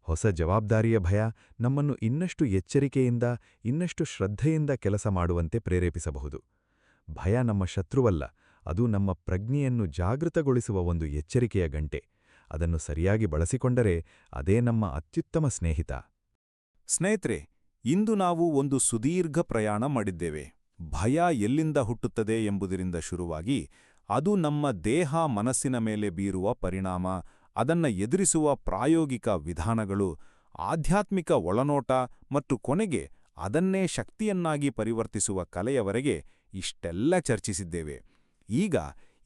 ಹೊಸ ಜವಾಬ್ದಾರಿಯ ಭಯ ನಮ್ಮನ್ನು ಇನ್ನಷ್ಟು ಎಚ್ಚರಿಕೆಯಿಂದ, ಇನ್ನಷ್ಟು ಶ್ರದ್ಧೆಯಿಂದ ಕೆಲಸ ಮಾಡುವಂತೆ ಪ್ರೇರೇಪಿಸಬಹುದು. ಭಯ ನಮ್ಮ ಶತ್ರುವಲ್ಲ, ಅದು ನಮ್ಮ ಪ್ರಜ್ಞೆಯನ್ನು ಜಾಗೃತಗೊಳಿಸುವ ಒಂದು ಎಚ್ಚರಿಕೆಯ ಗಂಟೆ. ಅದನ್ನು ಸರಿಯಾಗಿ ಬಳಸಿಕೊಂಡರೆ ಅದೇ ನಮ್ಮ ಅತ್ಯುತ್ತಮ ಸ್ನೇಹಿತ. ಸ್ನೇಹಿತರೆ, ಇಂದು ನಾವು ಒಂದು ಸುದೀರ್ಘ ಪ್ರಯಾಣ ಮಾಡಿದ್ದೇವೆ. ಭಯ ಎಲ್ಲಿಂದ ಹುಟ್ಟುತ್ತದೆ ಎಂಬುದರಿಂದ ಶುರುವಾಗಿ, ಅದು ನಮ್ಮ ದೇಹ ಮನಸ್ಸಿನ ಮೇಲೆ ಬೀರುವ ಪರಿಣಾಮ, ಅದನ್ನ ಎದುರಿಸುವ ಪ್ರಾಯೋಗಿಕ ವಿಧಾನಗಳು, ಆಧ್ಯಾತ್ಮಿಕ ಒಳನೋಟ ಮತ್ತು ಕೊನೆಗೆ ಅದನ್ನೇ ಶಕ್ತಿಯನ್ನಾಗಿ ಪರಿವರ್ತಿಸುವ ಕಲೆಯವರೆಗೆ ಇಷ್ಟೆಲ್ಲ ಚರ್ಚಿಸಿದ್ದೇವೆ. ಈಗ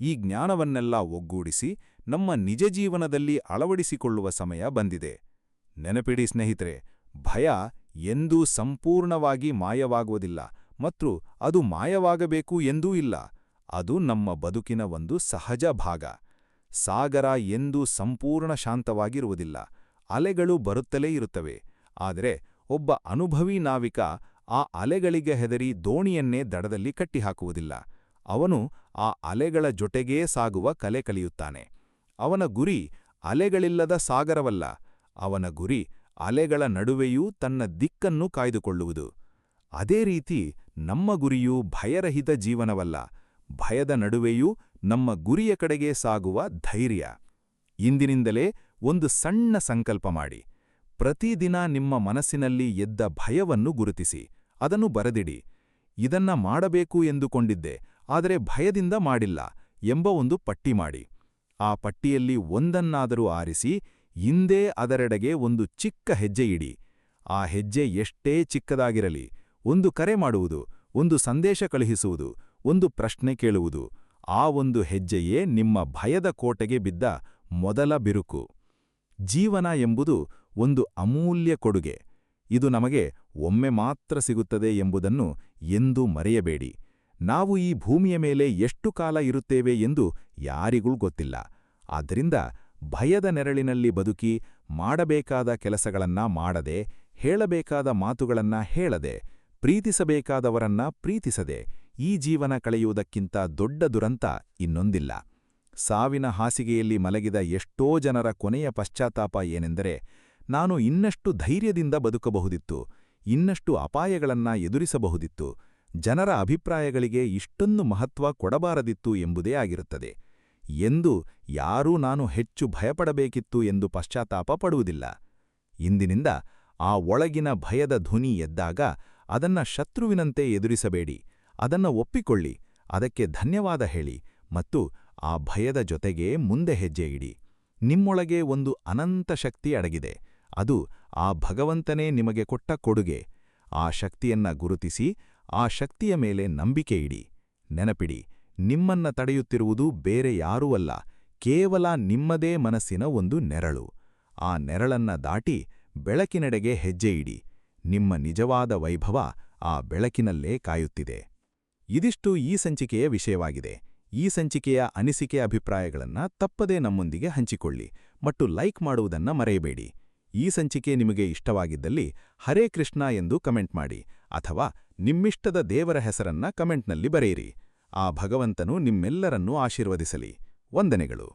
ಈ ಜ್ಞಾನವನ್ನೆಲ್ಲ ಒಗ್ಗೂಡಿಸಿ ನಮ್ಮ ನಿಜ ಜೀವನದಲ್ಲಿ ಅಳವಡಿಸಿಕೊಳ್ಳುವ ಸಮಯ ಬಂದಿದೆ. ನೆನಪಿಡಿ ಸ್ನೇಹಿತರೆ, ಭಯ ಎಂದೂ ಸಂಪೂರ್ಣವಾಗಿ ಮಾಯವಾಗುವುದಿಲ್ಲ ಮತ್ತು ಅದು ಮಾಯವಾಗಬೇಕು ಎಂದೂ ಇಲ್ಲ. ಅದು ನಮ್ಮ ಬದುಕಿನ ಒಂದು ಸಹಜ ಭಾಗ. ಸಾಗರ ಎಂದೂ ಸಂಪೂರ್ಣ ಶಾಂತವಾಗಿರುವುದಿಲ್ಲ. ಅಲೆಗಳು ಬರುತ್ತಲೇ ಇರುತ್ತವೆ. ಆದರೆ ಒಬ್ಬ ಅನುಭವಿ ನಾವಿಕ ಆ ಅಲೆಗಳಿಗೆ ಹೆದರಿ ದೋಣಿಯನ್ನೇ ದಡದಲ್ಲಿ ಕಟ್ಟಿಹಾಕುವುದಿಲ್ಲ. ಅವನು ಆ ಅಲೆಗಳ ಜೊತೆಗೇ ಸಾಗುವ ಕಲೆ ಕಲಿಯುತ್ತಾನೆ. ಅವನ ಗುರಿ ಅಲೆಗಳಿಲ್ಲದ ಸಾಗರವಲ್ಲ. ಅವನ ಗುರಿ ಅಲೆಗಳ ನಡುವೆಯೂ ತನ್ನ ದಿಕ್ಕನ್ನು ಕಾಯ್ದುಕೊಳ್ಳುವುದು. ಅದೇ ರೀತಿ ನಮ್ಮ ಗುರಿಯೂ ಭಯರಹಿತ ಜೀವನವಲ್ಲ, ಭಯದ ನಡುವೆಯೂ ನಮ್ಮ ಗುರಿಯ ಕಡೆಗೆ ಸಾಗುವ ಧೈರ್ಯ. ಇಂದಿನಿಂದಲೇ ಒಂದು ಸಣ್ಣ ಸಂಕಲ್ಪ ಮಾಡಿ. ಪ್ರತಿದಿನ ನಿಮ್ಮ ಮನಸ್ಸಿನಲ್ಲಿ ಎದ್ದ ಭಯವನ್ನು ಗುರುತಿಸಿ, ಅದನ್ನು ಬರೆದಿಡಿ. ಇದನ್ನ ಮಾಡಬೇಕು ಎಂದುಕೊಂಡಿದ್ದೆ, ಆದರೆ ಭಯದಿಂದ ಮಾಡಿಲ್ಲ ಎಂಬ ಒಂದು ಪಟ್ಟಿ ಮಾಡಿ. ಆ ಪಟ್ಟಿಯಲ್ಲಿ ಒಂದನ್ನಾದರೂ ಆರಿಸಿ ಹಿಂದೆ ಅದರೆಡೆಗೆ ಒಂದು ಚಿಕ್ಕ ಹೆಜ್ಜೆ ಇಡಿ. ಆ ಹೆಜ್ಜೆ ಎಷ್ಟೇ ಚಿಕ್ಕದಾಗಿರಲಿ, ಒಂದು ಕರೆ ಮಾಡುವುದು, ಒಂದು ಸಂದೇಶ ಕಳುಹಿಸುವುದು, ಒಂದು ಪ್ರಶ್ನೆ ಕೇಳುವುದು, ಆ ಒಂದು ಹೆಜ್ಜೆಯೇ ನಿಮ್ಮ ಭಯದ ಕೋಟೆಗೆ ಬಿದ್ದ ಮೊದಲ ಬಿರುಕು. ಜೀವನ ಎಂಬುದು ಒಂದು ಅಮೂಲ್ಯ ಕೊಡುಗೆ. ಇದು ನಮಗೆ ಒಮ್ಮೆ ಮಾತ್ರ ಸಿಗುತ್ತದೆ ಎಂಬುದನ್ನು ಎಂದೂ ಮರೆಯಬೇಡಿ. ನಾವು ಈ ಭೂಮಿಯ ಮೇಲೆ ಎಷ್ಟು ಕಾಲ ಇರುತ್ತೇವೆ ಎಂದು ಯಾರಿಗೂ ಗೊತ್ತಿಲ್ಲ. ಆದ್ದರಿಂದ ಭಯದ ನೆರಳಿನಲ್ಲಿ ಬದುಕಿ, ಮಾಡಬೇಕಾದ ಕೆಲಸಗಳನ್ನ ಮಾಡದೆ, ಹೇಳಬೇಕಾದ ಮಾತುಗಳನ್ನ ಹೇಳದೆ, ಪ್ರೀತಿಸಬೇಕಾದವರನ್ನ ಪ್ರೀತಿಸದೆ ಈ ಜೀವನ ಕಳೆಯುವುದಕ್ಕಿಂತ ದೊಡ್ಡ ದುರಂತ ಇನ್ನೊಂದಿಲ್ಲ. ಸಾವಿನ ಹಾಸಿಗೆಯಲ್ಲಿ ಮಲಗಿದ ಎಷ್ಟೋ ಜನರ ಕೊನೆಯ ಪಶ್ಚಾತ್ತಾಪ ಏನೆಂದರೆ, ನಾನು ಇನ್ನಷ್ಟು ಧೈರ್ಯದಿಂದ ಬದುಕಬಹುದಿತ್ತು, ಇನ್ನಷ್ಟು ಅಪಾಯಗಳನ್ನ ಎದುರಿಸಬಹುದಿತ್ತು, ಜನರ ಅಭಿಪ್ರಾಯಗಳಿಗೆ ಇಷ್ಟೊಂದು ಮಹತ್ವ ಕೊಡಬಾರದಿತ್ತು ಎಂಬುದೇ ಆಗಿರುತ್ತದೆ. ಎಂದು ಯಾರೂ ನಾನು ಹೆಚ್ಚು ಭಯಪಡಬೇಕಿತ್ತು ಎಂದು ಪಶ್ಚಾತ್ತಾಪ ಪಡುವುದಿಲ್ಲ. ಇಂದಿನಿಂದ ಆ ಒಳಗಿನ ಭಯದ ಧ್ವನಿ ಎದ್ದಾಗ ಅದನ್ನ ಶತ್ರುವಿನಂತೆ ಎದುರಿಸಬೇಡಿ, ಅದನ್ನ ಒಪ್ಪಿಕೊಳ್ಳಿ, ಅದಕ್ಕೆ ಧನ್ಯವಾದ ಹೇಳಿ ಮತ್ತು ಆ ಭಯದ ಜೊತೆಗೆ ಮುಂದೆ ಹೆಜ್ಜೆ ಇಡಿ. ನಿಮ್ಮೊಳಗೆ ಒಂದು ಅನಂತ ಶಕ್ತಿ ಅಡಗಿದೆ. ಅದು ಆ ಭಗವಂತನೇ ನಿಮಗೆ ಕೊಟ್ಟ ಕೊಡುಗೆ. ಆ ಶಕ್ತಿಯನ್ನ ಗುರುತಿಸಿ, ಆ ಶಕ್ತಿಯ ಮೇಲೆ ನಂಬಿಕೆ ಇಡಿ. ನೆನಪಿಡಿ, ನಿಮ್ಮನ್ನ ತಡೆಯುತ್ತಿರುವುದು ಬೇರೆ ಯಾರೂ ಅಲ್ಲ, ಕೇವಲ ನಿಮ್ಮದೇ ಮನಸ್ಸಿನ ಒಂದು ನೆರಳು. ಆ ನೆರಳನ್ನ ದಾಟಿ ಬೆಳಕಿನೆಡೆಗೆ ಹೆಜ್ಜೆ ಇಡಿ. ನಿಮ್ಮ ನಿಜವಾದ ವೈಭವ ಆ ಬೆಳಕಿನಲ್ಲೇ ಕಾಯುತ್ತಿದೆ. ಇದಿಷ್ಟು ಈ ಸಂಚಿಕೆಯ ವಿಷಯವಾಗಿದೆ. ಈ ಸಂಚಿಕೆಯ ಅನಿಸಿಕೆ ಅಭಿಪ್ರಾಯಗಳನ್ನು ತಪ್ಪದೇ ನಮ್ಮೊಂದಿಗೆ ಹಂಚಿಕೊಳ್ಳಿ ಮತ್ತು ಲೈಕ್ ಮಾಡುವುದನ್ನ ಮರೆಯಬೇಡಿ. ಈ ಸಂಚಿಕೆ ನಿಮಗೆ ಇಷ್ಟವಾಗಿದ್ದಲ್ಲಿ ಹರೇ ಕೃಷ್ಣ ಎಂದು ಕಮೆಂಟ್ ಮಾಡಿ ಅಥವಾ ನಿಮ್ಮಿಷ್ಟದ ದೇವರ ಹೆಸರನ್ನ ಕಮೆಂಟ್ನಲ್ಲಿ ಬರೆಯಿರಿ. ಆ ಭಗವಂತನು ನಿಮ್ಮೆಲ್ಲರನ್ನೂ ಆಶೀರ್ವದಿಸಲಿ. ವಂದನೆಗಳು.